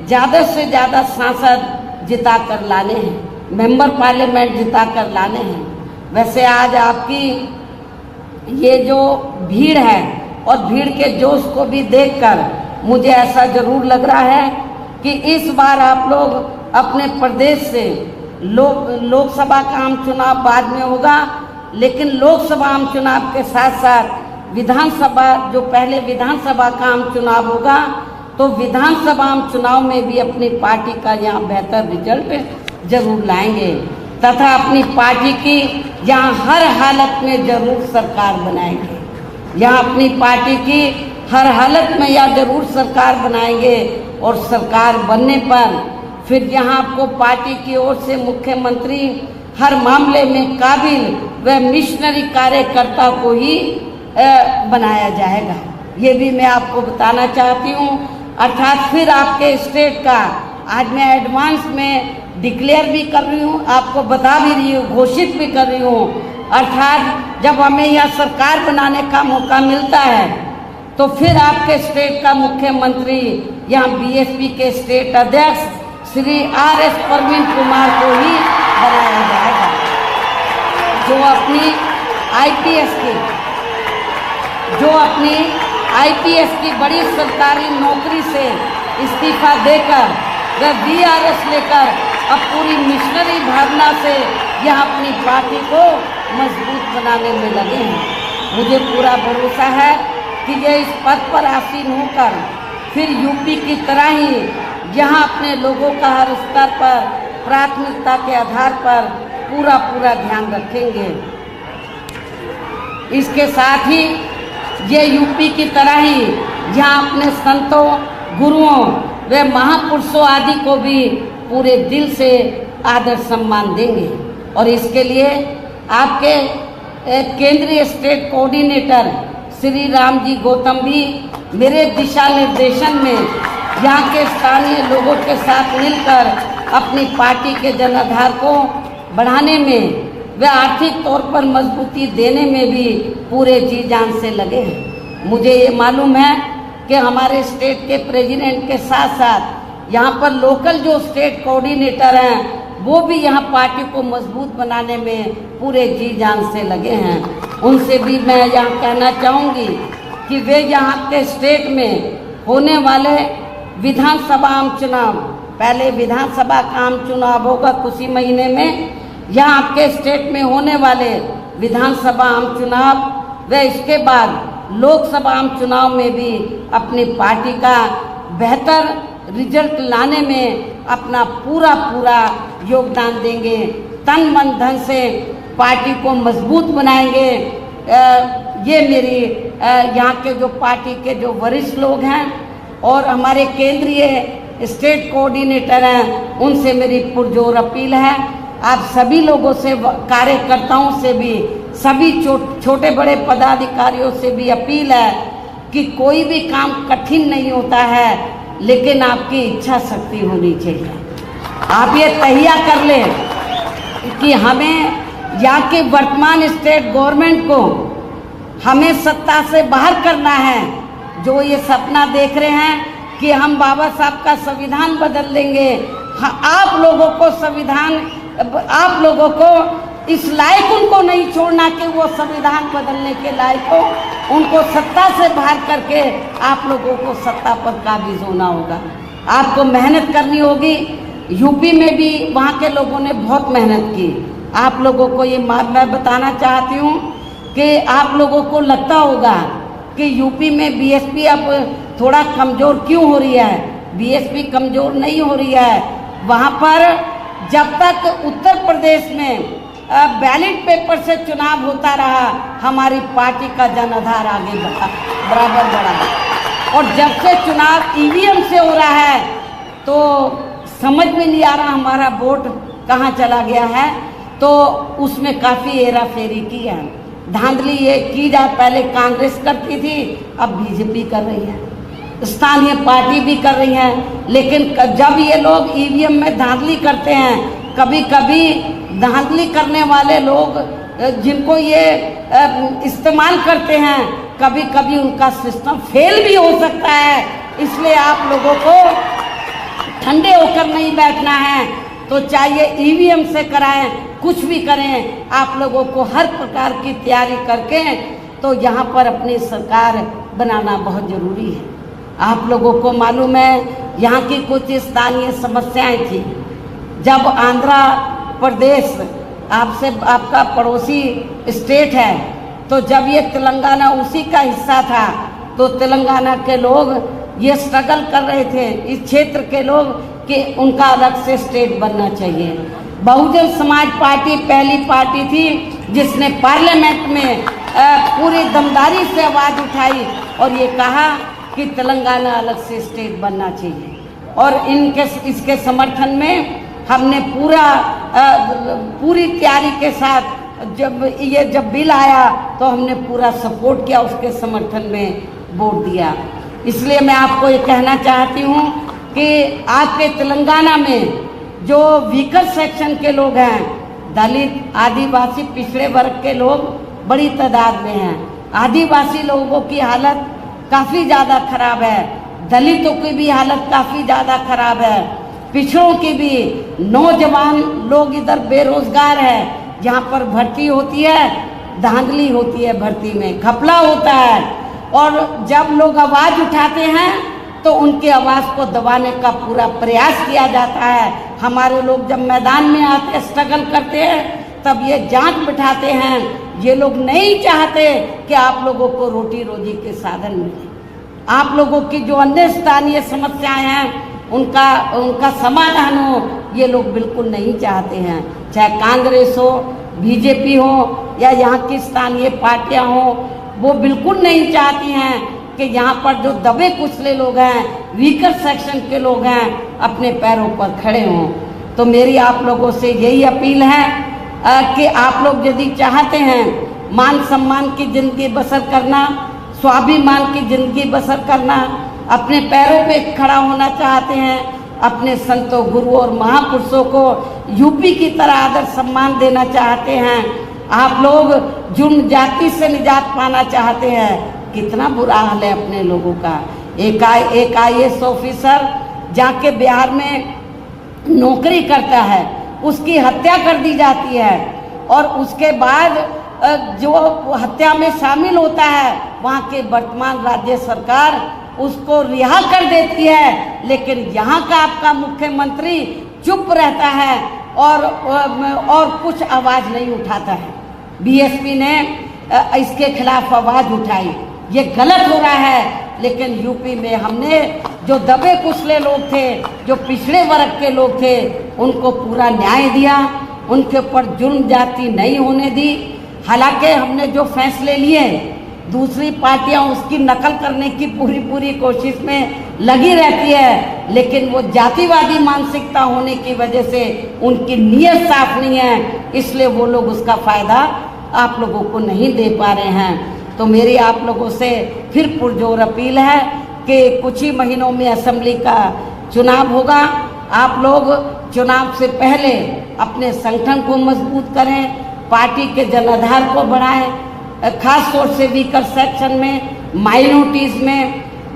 ज़्यादा से ज़्यादा सांसद जिता कर लाने हैं, मेंबर पार्लियामेंट जिता कर लाने हैं। वैसे आज आपकी ये जो भीड़ है और भीड़ के जोश को भी देखकर मुझे ऐसा ज़रूर लग रहा है कि इस बार आप लोग अपने प्रदेश से लोकसभा का आम चुनाव बाद में होगा, लेकिन लोकसभा आम चुनाव के साथ साथ विधानसभा जो पहले विधानसभा का आम चुनाव होगा, तो विधानसभा आम चुनाव में भी अपनी पार्टी का यहाँ बेहतर रिजल्ट जरूर लाएंगे तथा अपनी पार्टी की यहाँ हर हालत में जरूर सरकार बनाएंगे। यहाँ अपनी पार्टी की हर हालत में या जरूर सरकार बनाएंगे और सरकार बनने पर फिर यहाँ आपको पार्टी की ओर से मुख्यमंत्री हर मामले में काबिल व मिशनरी कार्यकर्ता को ही बनाया जाएगा। ये भी मैं आपको बताना चाहती हूँ। अर्थात फिर आपके स्टेट का आज मैं एडवांस में डिक्लेयर भी कर रही हूँ, आपको बता भी रही हूँ, घोषित भी कर रही हूँ। अर्थात जब हमें यह सरकार बनाने का मौका मिलता है तो फिर आपके स्टेट का मुख्यमंत्री यहाँ बीएसपी के स्टेट अध्यक्ष श्री RS प्रवीण कुमार को ही बनाया जाएगा, जो अपनी आईपीएस की बड़ी सरकारी नौकरी से इस्तीफा देकर व VRS लेकर अब पूरी मिशनरी भावना से यह अपनी पार्टी को मजबूत बनाने में लगे हैं। मुझे पूरा भरोसा है कि ये इस पद पर आसीन होकर फिर यूपी की तरह ही यहाँ अपने लोगों का हर स्तर पर प्राथमिकता के आधार पर पूरा ध्यान रखेंगे। इसके साथ ही ये यूपी की तरह ही यहाँ अपने संतों, गुरुओं व महापुरुषों आदि को भी पूरे दिल से आदर सम्मान देंगे। और इसके लिए आपके केंद्रीय स्टेट कोऑर्डिनेटर श्री रामजी गौतम भी मेरे दिशा निर्देशन में यहाँ के स्थानीय लोगों के साथ मिलकर अपनी पार्टी के जनाधार को बढ़ाने में व आर्थिक तौर पर मजबूती देने में भी पूरे जी जान से लगे हैं। मुझे ये मालूम है कि हमारे स्टेट के प्रेसिडेंट के साथ साथ यहाँ पर लोकल जो स्टेट कोऑर्डिनेटर हैं वो भी यहाँ पार्टी को मजबूत बनाने में पूरे जी जान से लगे हैं। उनसे भी मैं यहाँ कहना चाहूँगी कि वे यहाँ के स्टेट में होने वाले विधानसभा आम चुनाव, पहले विधानसभा का आम चुनाव होगा कुछ ही महीने में, यहाँ आपके स्टेट में होने वाले विधानसभा आम चुनाव व इसके बाद लोकसभा आम चुनाव में भी अपनी पार्टी का बेहतर रिजल्ट लाने में अपना पूरा योगदान देंगे। तन मन धन से पार्टी को मजबूत बनाएंगे। ये मेरी यहाँ के जो पार्टी के जो वरिष्ठ लोग हैं और हमारे केंद्रीय स्टेट कोऑर्डिनेटर हैं उनसे मेरी पुरजोर अपील है। आप सभी लोगों से, कार्यकर्ताओं से भी, सभी छोटे बड़े पदाधिकारियों से भी अपील है कि कोई भी काम कठिन नहीं होता है, लेकिन आपकी इच्छा शक्ति होनी चाहिए। आप ये तहिया कर लें कि हमें यहाँ के वर्तमान स्टेट गवर्नमेंट को हमें सत्ता से बाहर करना है। जो ये सपना देख रहे हैं कि हम बाबा साहब का संविधान बदल देंगे, आप लोगों को इस लायक उनको नहीं छोड़ना कि वो संविधान बदलने के लायक हो। उनको सत्ता से बाहर करके आप लोगों को सत्ता पर काबिज होना होगा। आपको मेहनत करनी होगी। यूपी में भी वहाँ के लोगों ने बहुत मेहनत की। आप लोगों को ये मैं बताना चाहती हूँ कि आप लोगों को लगता होगा कि यूपी में बीएसपी अब थोड़ा कमज़ोर क्यों हो रही है। बीएसपी कमज़ोर नहीं हो रही है। वहाँ पर जब तक उत्तर प्रदेश में बैलेट पेपर से चुनाव होता रहा, हमारी पार्टी का जनाधार आगे बराबर बढ़ा। और जब से चुनाव ईवीएम से हो रहा है तो समझ में नहीं आ रहा हमारा वोट कहाँ चला गया है। तो उसमें काफ़ी हेरा फेरी की है, धांधली ये की जाए। पहले कांग्रेस करती थी, अब बीजेपी कर रही है, स्थानीय पार्टी भी कर रही है। लेकिन जब ये लोग ईवीएम में धांधली करते हैं, कभी कभी धांधली करने वाले लोग जिनको ये इस्तेमाल करते हैं, कभी कभी उनका सिस्टम फेल भी हो सकता है। इसलिए आप लोगों को ठंडे होकर नहीं बैठना है। तो चाहिए ईवीएम से कराएं, कुछ भी करें, आप लोगों को हर प्रकार की तैयारी करके तो यहाँ पर अपनी सरकार बनाना बहुत ज़रूरी है। आप लोगों को मालूम है यहाँ की कुछ स्थानीय समस्याएं थी। जब आंध्र प्रदेश आपका पड़ोसी स्टेट है, तो जब ये तेलंगाना उसी का हिस्सा था, तो तेलंगाना के लोग ये स्ट्रगल कर रहे थे, इस क्षेत्र के लोग, कि उनका अलग से स्टेट बनना चाहिए। बहुजन समाज पार्टी पहली पार्टी थी जिसने पार्लियामेंट में पूरी दमदारी से आवाज़ उठाई और ये कहा कि तेलंगाना अलग से स्टेट बनना चाहिए। और इसके समर्थन में हमने पूरी तैयारी के साथ जब बिल आया तो हमने पूरा सपोर्ट किया, उसके समर्थन में वोट दिया। इसलिए मैं आपको ये कहना चाहती हूँ कि आपके तेलंगाना में जो वीकर सेक्शन के लोग हैं, दलित, आदिवासी, पिछड़े वर्ग के लोग बड़ी तादाद में हैं। आदिवासी लोगों की हालत काफ़ी ज़्यादा खराब है, दलितों की भी हालत काफ़ी ज़्यादा खराब है, पिछड़ों की भी। नौजवान लोग इधर बेरोजगार है, जहाँ पर भर्ती होती है धांधली होती है, भर्ती में घपला होता है, और जब लोग आवाज़ उठाते हैं तो उनकी आवाज़ को दबाने का पूरा प्रयास किया जाता है। हमारे लोग जब मैदान में आते स्ट्रगल करते हैं तब ये जांच बिठाते हैं, ये लोग नहीं चाहते कि आप लोगों को रोटी रोजी के साधन मिले। आप लोगों की जो अन्य स्थानीय समस्याएं हैं उनका समाधान हो, ये लोग बिल्कुल नहीं चाहते हैं। चाहे कांग्रेस हो, बीजेपी हो या यहाँ की स्थानीय पार्टियाँ हो, वो बिल्कुल नहीं चाहती हैं कि यहाँ पर जो दबे कुचले लोग हैं, वीकर सेक्शन के लोग हैं, अपने पैरों पर खड़े हों। तो मेरी आप लोगों से यही अपील है कि आप लोग यदि चाहते हैं मान सम्मान की ज़िंदगी बसर करना, स्वाभिमान की ज़िंदगी बसर करना, अपने पैरों पे खड़ा होना चाहते हैं, अपने संतों, गुरुओं और महापुरुषों को यूपी की तरह आदर सम्मान देना चाहते हैं, आप लोग जुर्म जाति से निजात पाना चाहते हैं, कितना बुरा हाल है अपने लोगों का। एक IAS ऑफिसर जाके बिहार में नौकरी करता है, उसकी हत्या कर दी जाती है, और उसके बाद जो हत्या में शामिल होता है वहाँ के वर्तमान राज्य सरकार उसको रिहा कर देती है, लेकिन यहाँ का आपका मुख्यमंत्री चुप रहता है और कुछ आवाज़ नहीं उठाता है। BSP ने इसके खिलाफ आवाज़ उठाई, ये गलत हो रहा है। लेकिन यूपी में हमने जो दबे कुचले लोग थे, जो पिछड़े वर्ग के लोग थे, उनको पूरा न्याय दिया, उनके ऊपर जुर्म जाति नहीं होने दी। हालांकि हमने जो फैसले लिए, दूसरी पार्टियां उसकी नकल करने की पूरी कोशिश में लगी रहती है, लेकिन वो जातिवादी मानसिकता होने की वजह से उनकी नीयत साफ नहीं है, इसलिए वो लोग उसका फ़ायदा आप लोगों को नहीं दे पा रहे हैं। तो मेरी आप लोगों से फिर पुरजोर अपील है कि कुछ ही महीनों में असेंबली का चुनाव होगा। आप लोग चुनाव से पहले अपने संगठन को मजबूत करें, पार्टी के जनाधार को बढ़ाएं, खास तौर से वीकर सेक्शन में, माइनॉरिटीज़ में,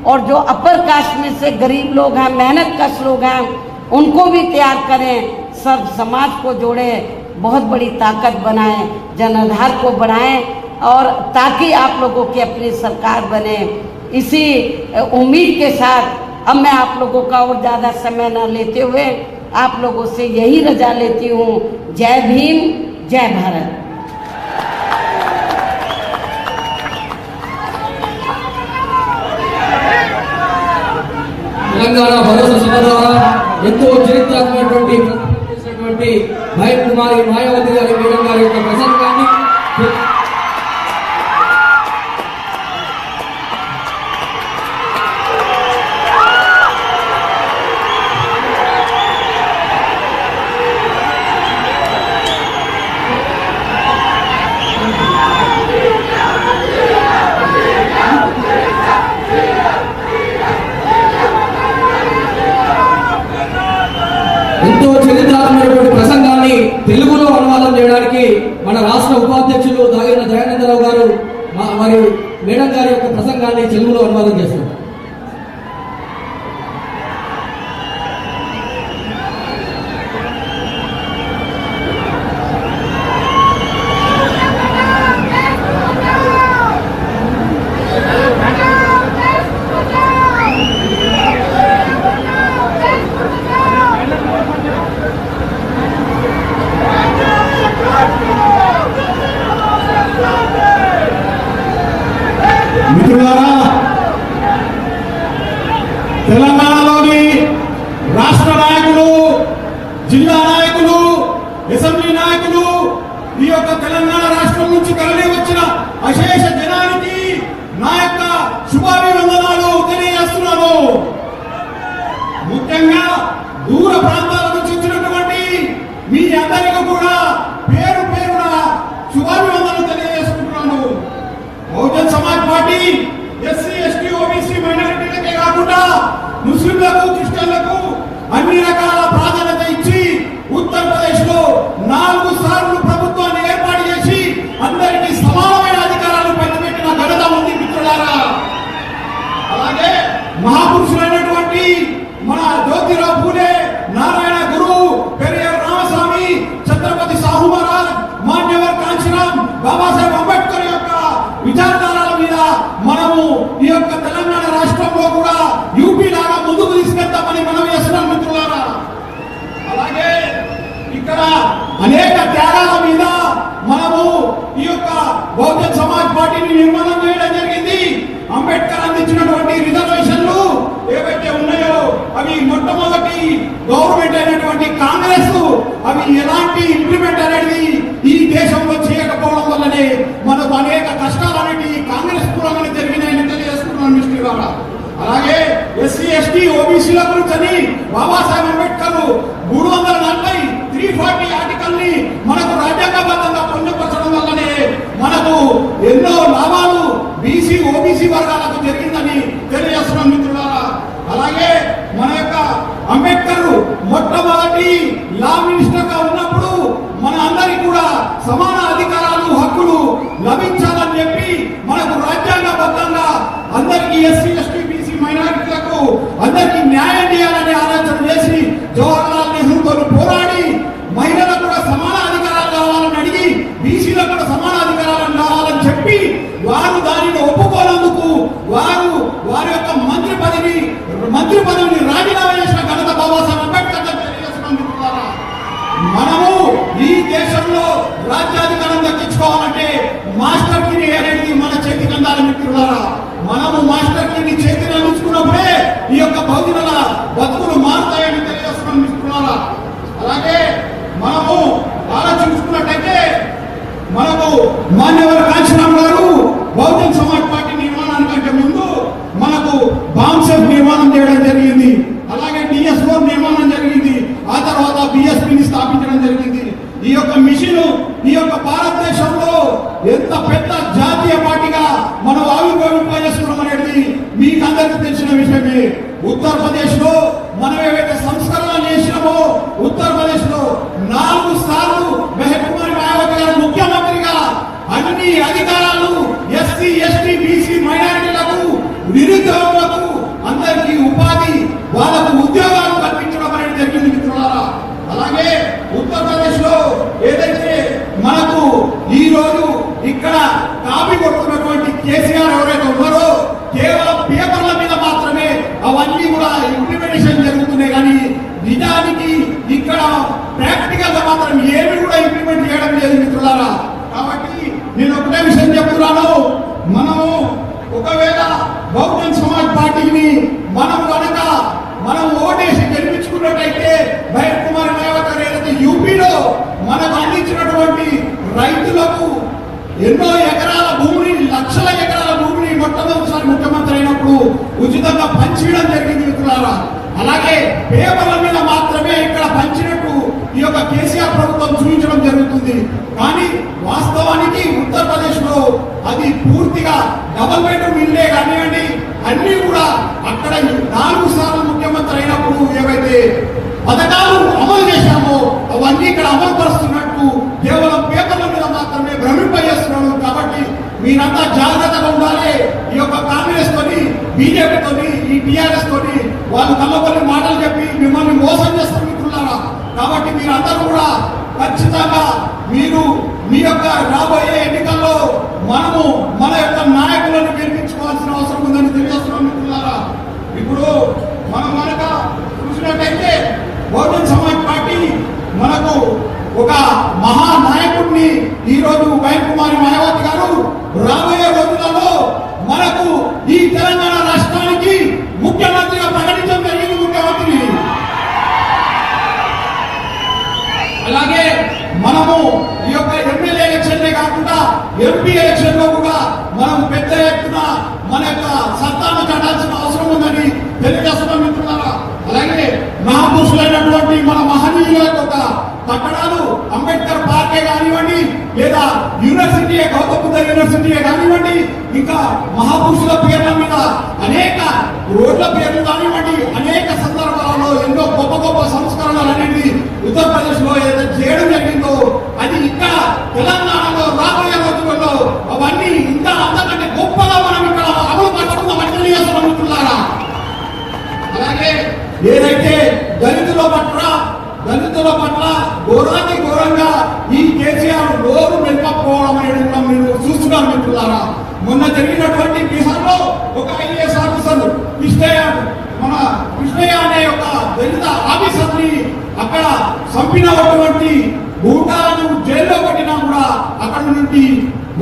और जो अपर कास्ट में से गरीब लोग हैं, मेहनत कश लोग हैं, उनको भी तैयार करें, सर्व समाज को जोड़ें, बहुत बड़ी ताकत बनाएं, जनाधार को बढ़ाएं, और ताकि आप लोगों की अपनी सरकार बने। इसी उम्मीद के साथ अब मैं आप लोगों का और ज़्यादा समय न लेते हुए आप लोगों से यही रजा लेती हूँ। जय भीम, जय भारत। తెలంగాణ భరోసా సభ ద్వారా ఎంతో చరిత్రాత్మకమైనటువంటి భాయ్ కుమారి మాయావతి గారి మేడం గారి యొక్క ప్రసంగాన్ని ఎంతో చరిత్రాత్మకమైన ప్రసంగాన్ని తెలుగులో అనువాదం చేయడానికి మన రాష్ట్ర ఉపాధ్యక్షులు దాగిన దయానందరావు గారు వారి మేడం గారి యొక్క ప్రసంగాన్ని తెలుగులో అనువాదం చేస్తారు. మిత్రులారా, తెలంగాణలోని రాష్ట్ర నాయకులు, జిల్లా నాయకులు, అసెంబ్లీ నాయకులు, ఈ యొక్క తెలంగాణ రాష్ట్రం నుంచి కదిలి వచ్చిన అశేష జనానికి నా యొక్క శుభాభివందనాలు తెలియజేస్తున్నాను. ముఖ్యంగా దూర ప్రాంతాల నుంచి వచ్చినటువంటి అనేక త్యాగాల మీద మనము ఈ యొక్క బహుజన్ సమాజ్ పార్టీని నిర్మాణం చేయడం జరిగింది. అంబేద్కర్ అందించినటువంటి రిజర్వేషన్లు ఏవైతే ఉన్నాయో అవి మొట్టమొదటి గవర్నమెంట్ అయినటువంటి కాంగ్రెస్ అవి ఎలాంటి ఇంప్లిమెంట్ అనేది ఈ దేశంలో చేయకపోవడం వల్లనే మనకు అనేక కష్టాలు అనేవి కాంగ్రెస్ పూర్వంగా జరిగినాయని తెలియజేస్తున్నాను మిస్టర్ గారు. అలాగే ఎస్సీ ఎస్టీ ఓబీసీల గురించి బాబాసాహెబ్ అంబేద్కర్ 340 340 ఆర్టికల్ ని మనకు రాజ్యాంగబద్ధంగా పొందుపరచడం వల్లనే మనకు ఎన్నో లాభాలు బీసీ ఓబీసీ వర్గాలకు జరిగిందని తెలియజేస్తున్నాం మిత్రులారా. అలాగే మన యొక్క అంబేద్కర్ మొట్టమొదటి లా మినిస్టర్ గా ఉన్నప్పుడు మన అందరికీ కూడా సమాన అధికారాలు హక్కులు లభించాలని చెప్పి మనకు రాజ్యాంగబద్ధంగా అందరికీ ఎస్సీ ఎస్టీ బీసీ మైనారిటీలకు అందరికీ న్యాయం చేయాలని ఆలోచన చేసి జవహర్లాల్ నెహ్రూతో పోరాడి మహిళలకు కూడా సమాన అధికారాలు కావాలని అడిగి బీసీలకు కూడా సమాన అధికారాలు కావాలని చెప్పి వారు దానిని ఒప్పుకోనందుకు వారి యొక్క మంత్రి పదవిని రాజీనామా చేసిన ఘనత బాబాసాహెబ్ అంబేద్కర్ తెలియజేస్తున్నాం. మనము ఈ దేశంలో రాజ్యాధికారం దక్కించుకోవాలంటే మాస్టర్ కి అనేది మన చేతికి అందాలి మిత్రులారా. మనము మాస్టర్ కి చేతిని అందించుకున్నప్పుడే ఈ యొక్క బహుజనుల బతుకులు మారుతాయని తెలియజేస్తున్నాం మిత్రులారా. అలాగే మనము ఆలోచించుకున్నట్టయితే మనకు మాన్యవర్ కాంచీరామ్ గారు బహుజన్ సమాజ్ పార్టీ నిర్మాణానికంటే ముందు మనకు బాంసెఫ్ నిర్మాణం చేయడం జరిగింది. అలాగే డిఎస్4 నిర్మాణం జరిగింది. ఆ తర్వాత బిఎస్పీని స్థాపించడం జరిగింది. ఈ యొక్క మిషన్ ఈ యొక్క భారతదేశంలో ఎంత పెద్ద జాతీయ పార్టీగా మనం ఆవిర్భవింపజేస్తున్నాం అనేది మీకు అందరికీ తెలిసిన విషయమే. ఉత్తరప్రదేశ్ లో మనం ఏవైతే సంస్కరణలు చేసినామో ఉత్తరప్రదేశ్ లో 4 సార్లు కుమారి మాయావతి గారు ముఖ్యమంత్రిగా అన్ని అధికారాలు ఎస్సీ ఎస్టీ బీసీ మైనారిటీలకు నిరుద్యోగులకు అందరికీ ఉపాధి వాళ్ళకు ఉద్యోగాలు కల్పించడం అనేది జరిగింది మిత్రులారా. అలాగే ఉత్తరప్రదేశ్ లో ఏదైతే మనకు ఈ రోజు ఇక్కడ కాపీ కొడుతున్నటువంటి కేసీఆర్ ఎవరైతే ఉన్నారో కేవలం పేపర్ల మీద మాత్రమే అవన్నీ కూడా ఇంప్లిమెంటేషన్ జరుగుతున్నాయి కానీ నిజానికి ఇక్కడ ప్రాక్టికల్ గా మాత్రం ఏమి కూడా ఇంప్లిమెంట్ చేయడం లేదు మిత్రులారా. కాబట్టి నేను ఒకటే విషయం చెప్తున్నాను, మనము ఒకవేళ బహుజన్ సమాజ్ పార్టీని మనం ఓటేసి గెలిపించుకున్నట్టయితే కుమారి మాయావతి ఏదైతే యూపీలో మనకు అందించినటువంటి రైతులకు ఎన్నో ఎకరాల భూమిని లక్షల ఎకరాల భూమిని మొట్టమొదటిసారి ముఖ్యమంత్రి అయినప్పుడు ఉచితంగా పంచడం జరిగింది మిత్రులారా. అలాగే పేపర్ల మీద మాత్రమే ఇక్కడ పంచినట్టు ఈ యొక్క కేసీఆర్ ప్రభుత్వం చూపించడం జరుగుతుంది. కానీ వాస్తవానికి ఉత్తరప్రదేశ్ లో అది పూర్తిగా డబుల్ బెడ్రూమ్ ఇల్లే కానివ్వండి అన్ని కూడా అక్కడ 4 సార్లు ముఖ్యమంత్రి అయినప్పుడు ఏవైతే పథకాలు అమలు చేశామో అవన్నీ ఇక్కడ అమలు పరుస్తున్నట్టు కేవలం పేపర్ల మీద మాత్రమే భ్రమింపజేస్తున్నాడు. కాబట్టి మీరంతా జాగ్రత్తగా ఉండాలి. ఈ యొక్క కాంగ్రెస్ తోని బీజేపీ తోని ఈ టీఆర్ఎస్ తోని వాళ్ళు కళ్ళబొల్లి మాటలు చెప్పి మిమ్మల్ని మోసం చేస్తారు మిత్రులారా. కాబట్టి మీరందరూ కూడా ఖచ్చితంగా మీ యొక్క రాబోయే ఎన్నికల్లో మనము మన యొక్క నాయకులను గెలిపించుకోవాల్సిన అవసరం ఉందని తెలియజేస్తున్నాం మిత్రులారా. ఇప్పుడు మనం చూసినట్టయితే బహుజన్ సమాజ్ పార్టీ మనకు ఒక మహానాయకుడిని ఈ రోజు కుమారి మాయావతి గారు రాబోయే రోజులలో మనకు ఈ తెలంగాణ రాష్ట్రానికి ముఖ్యమంత్రిగా ప్రకటించడం జరిగింది. ముఖ్యమంత్రి అలాగే మనము ఈ యొక్క ఎమ్మెల్యే ఎలక్షన్లే కాకుండా ఎంపీ ఎలక్షన్ లో కూడా మనం పెద్ద ఎత్తున మన యొక్క సత్తాను చాటాల్సిన అవసరం ఉందని తెలియజేస్తున్నాం మిత్రులారా. అలాగే మహాపురుషులైనటువంటి మన మహనీయుల యొక్క కట్టడాలు అంబేద్కర్ పార్కే కానివ్వండి లేదా యూనివర్సిటీ గౌతమ బుద్ధ యూనివర్సిటీ కానివ్వండి ఇంకా మహాపురుషుల పేర్ల మీద అనేక రోడ్ల పేర్లు కానివ్వండి అనేక సందర్భాలలో ఎన్నో గొప్ప గొప్ప సంస్కరణలు అనేది ఉత్తరప్రదేశ్ లో ఏదైతే చేయడం జరిగిందో అది ఇంకా తెలంగాణలో రాబోయే రోజుల్లో అవన్నీ ఇంకా అంతకంటే గొప్పగా మనం ఇక్కడ అమలు పరుచుకుందామని తెలియజేస్తున్నాం మిత్రులారా. అలాగే ఏదైతే దళితుల పట్ల ఘోరానికి ఘోరంగా ఈ కేసీఆర్ నోరు వెళ్ళకపోవడం అనేది మీరు చూస్తున్నారు మిత్రులారా. మొన్న జరిగినటువంటి బీహార్ లో ఒక ఐఏఎస్ ఆఫీసర్ కృష్ణయ్య అనే ఒక దళిత ఆఫీసర్ ని అక్కడ చంపినటువంటి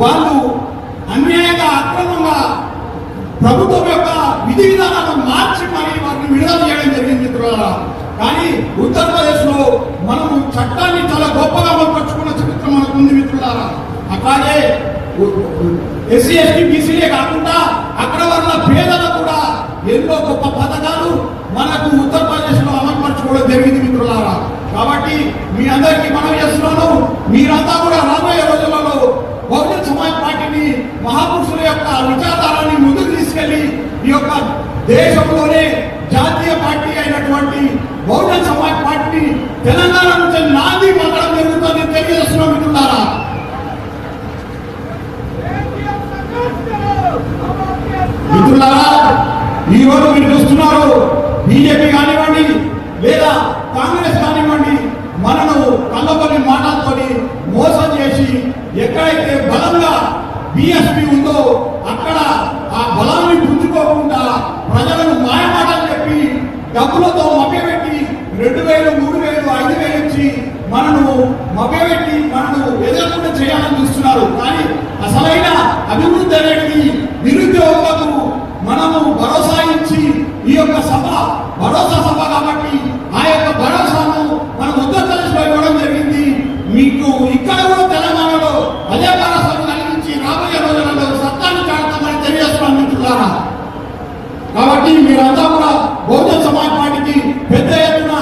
వాళ్ళు అన్యాయంగా అక్రమంగా ప్రభుత్వం యొక్క విధి విధానాలను మార్చి మరి వారిని విడుదల చేయడం జరిగింది మిత్రులారా. కానీ ఉత్తరప్రదేశ్ లో మనము చట్టాన్ని చాలా గొప్పగా అమలుపరుచుకున్న చరిత్ర మనకు ఉంది మిత్రులారా. అట్లాగే ఎస్సీ ఎస్టీ బీసీలే కాకుండా అక్కడ వల్ల పేదలు కూడా ఎన్నో గొప్ప పథకాలు మనకు ఉత్తరప్రదేశ్ లో అమలుపరచుకోవడం జరిగింది మిత్రులారా. కాబట్టి మీ అందరికీ మనం చేస్తున్నాను, మీరంతా కూడా రాబోయే రోజులలో బహుజన్ సమాజ్ పార్టీని మహాపురుషుల యొక్క విచారాలని ముందుకు తీసుకెళ్లి ఈ యొక్క దేశంలోనే జాతీయ పార్టీ అయినటువంటి బహుజన్ సమాజ్ పార్టీని తెలంగాణ నుంచి నాంది పలకడం జరుగుతుంది తెలియజేస్తున్నాం మిత్రులారా. మిత్రులారా, ఈ రోజు మీరు చూస్తున్నారు, బీజేపీ కానివ్వండి లేదా కాంగ్రెస్ కానివ్వండి, మనను కళ్ళబొల్లి మాటలతోని మోసం చేసి ఎక్కడైతే బలంగా బీఎస్పీ ఉందో అక్కడ ఆ బలాన్ని పుంజుకోకుండా ప్రజలను మాయమాటలు చెప్పి డబ్బులతో మభ్యపెట్టి 2,000, 3,000, 5,000 ఇచ్చి మనను మభ్యపెట్టి మనను ఎదుర్కొంటూ చేయాలని చూస్తున్నారు. కానీ అసలైన అభివృద్ధి అనేది నిరుద్యోగులకు మనము భరోసా ఇచ్చి ఈ యొక్క సభ భరోసా సభ కాబట్టి ఆ యొక్క భరోసాను మనం ఉత్తరప్రదేశ్ లో ఇవ్వడం జరిగింది. మీకు ఇక్కడ కూడా తెలంగాణలో అదే భరోసాను కలిగించి రాబోయే రోజులలో సత్తాన్ని చాటుతామని తెలియజేస్తున్నాం మిత్రులారా. కాబట్టి మీరంతా కూడా బహుజన్ సమాజ్ పార్టీకి పెద్ద ఎత్తున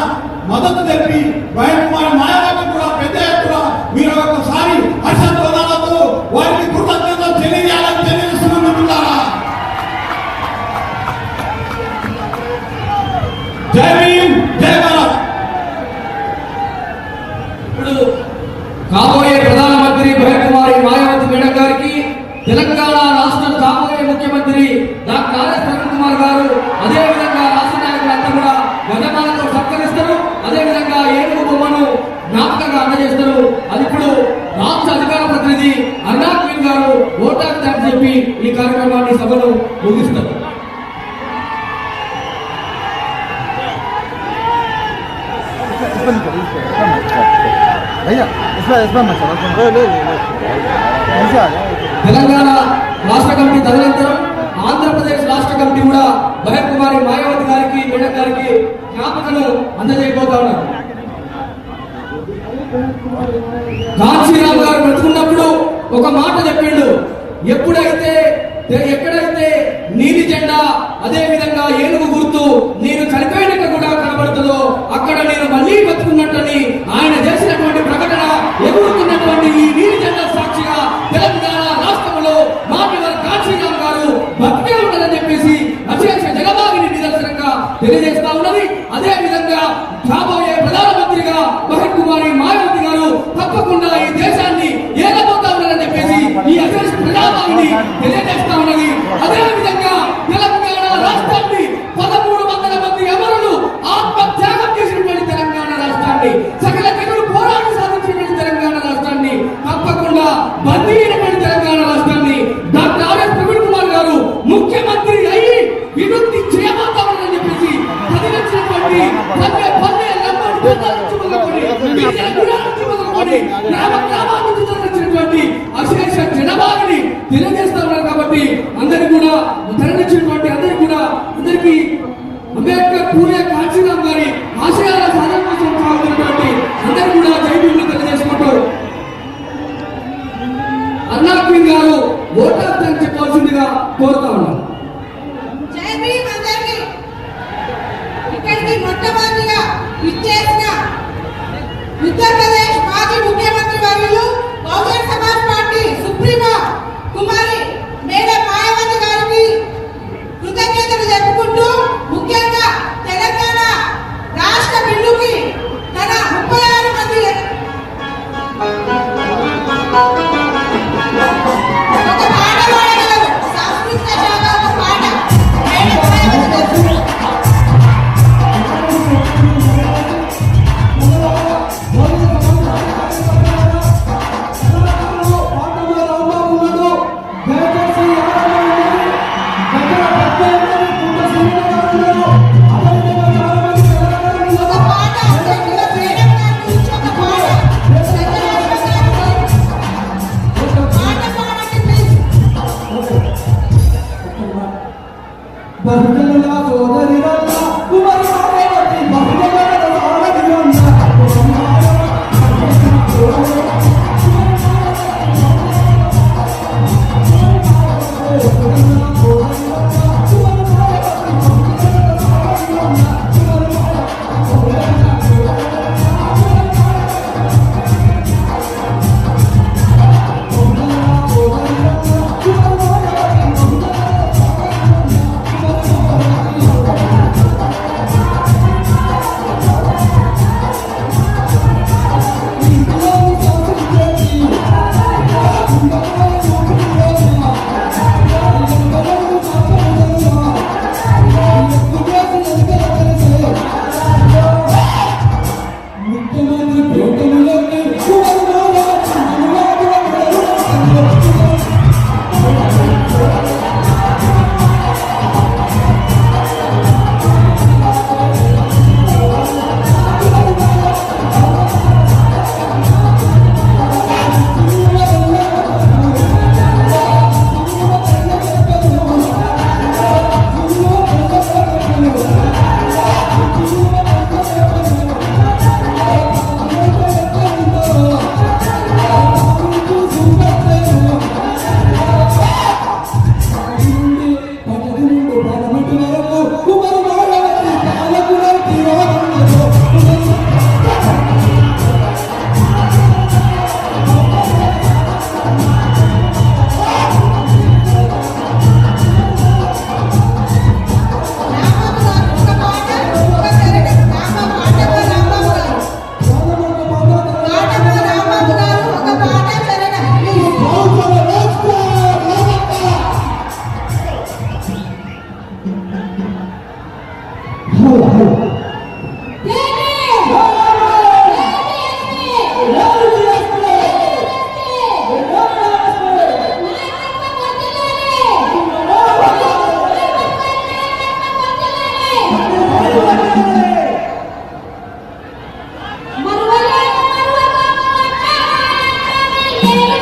మద్దతు తెలిపి కుమారి మాయావతి కూడా పెద్ద ఎత్తున మీరు ఒకసారి హర్షధ్వానాలతో వారికి కృతజ్ఞతలు తెలియజేయాలని తెలియజేస్తున్నాం మిత్రులారా. జై భీమ్, జై భారత్. ఇప్పుడు కాబోయే ప్రధానమంత్రి కుమారి మాయావతి మేడం గారికి తెలంగాణ రాష్ట్ర కాబోయే ముఖ్యమంత్రి డాక్టర్ ఆర్ఎస్ ప్రవీణ్ కుమార్ గారు అదేవిధంగా రాష్ట్ర నాయకులంతా కూడా గజమాలతో సత్కరిస్తారు. అదేవిధంగా ఏనుగు బొమ్మను జ్ఞాపకంగా అందజేస్తారు. అది ఇప్పుడు రాష్ట్ర అధికార ప్రతినిధి అర్నాథ్ గారు ఓటాకు చెప్పి ఈ కార్యక్రమాన్ని సభను ముగిస్తారు. తెలంగాణ రాష్ట్ర కమిటీ తదనంతరం ఆంధ్రప్రదేశ్ రాష్ట్ర కమిటీ కూడా కుమారి మాయావతి గారికి మేడం గారికి జ్ఞాపకను అందజేయబోతా ఉన్నారు. కాంచీరామ్ గారు బ్రతుకున్నప్పుడు ఒక మాట చెప్పిండు, ఎక్కడైతే నీలి జెండా అదే విధంగా ఏనుగు గుర్తు నేను చనిపోయినాక కూడా కనబడుతుందో అక్కడ నేను మళ్ళీ బతుకున్నట్టని ఆయన చేసినటువంటి ప్రకటన ఎగురుతున్నటువంటి ఈ నీలి జెండా సాక్షిగా తెలంగాణ రాష్ట్రంలో మాటివారి కాంచీరామ్ గారు బతికే ఉండాలని చెప్పేసి అశేష జగబాగిని నిదర్శనంగా తెలియజేస్తా ఉన్నది. అదే విధంగా కాబోయే ప్రధానమంత్రిగా కుమారి మాయావతి గారు తప్పకుండా ఈ దేశాన్ని ఏకబోతా ఉన్నారని చెప్పేసి ఈ అశేష ప్రజాబాగిని తెలియజేస్తా ఉన్నది. అదే విధంగా తెలంగాణ రాష్ట్రాన్ని 1,300 మంది అమరులు ఆత్మత్యాగం చేసినటువంటి తెలంగాణ రాష్ట్రాన్ని, సకల జనులు పోరాటం సాధించినటువంటి తెలంగాణ రాష్ట్రాన్ని, తప్పకుండా బందీ అయినటువంటి తెలంగాణ రాష్ట్రాన్ని డాక్టర్ ఆర్ఎస్ ప్రవీణ్ కుమార్ గారు ముఖ్యమంత్రి అయ్యి విముక్తి చేయబోతామని చెప్పేసి కదిలించినటువంటి అశేష జనబాగిని తెలియజేస్తా ఉన్నారు. కాబట్టి అందరికీ కూడా తరలించినటువంటి అందరికీ అంబేద్కర్, పూలే, కాంచీరామ్ గారి ఆశయాల సాధన కోసం సాగుతున్నటువంటి అందరికీ కూడా జై భీములు తెలియజేసుకుంటారు. అర్నాథ్ గారు ఓటార్థం చెప్పాల్సిందిగా కోరుతా ఉన్నారు. జై భీమ్ అందరికీ. ఇక్కడికి మొట్టమొదటిగా విచ్చేసిన ఉత్తరప్రదేశ్ మాజీ ముఖ్యమంత్రి వర్యులు బహుజన్ సమాజ్ పార్టీ సుప్రీమో కుమారి Yeah.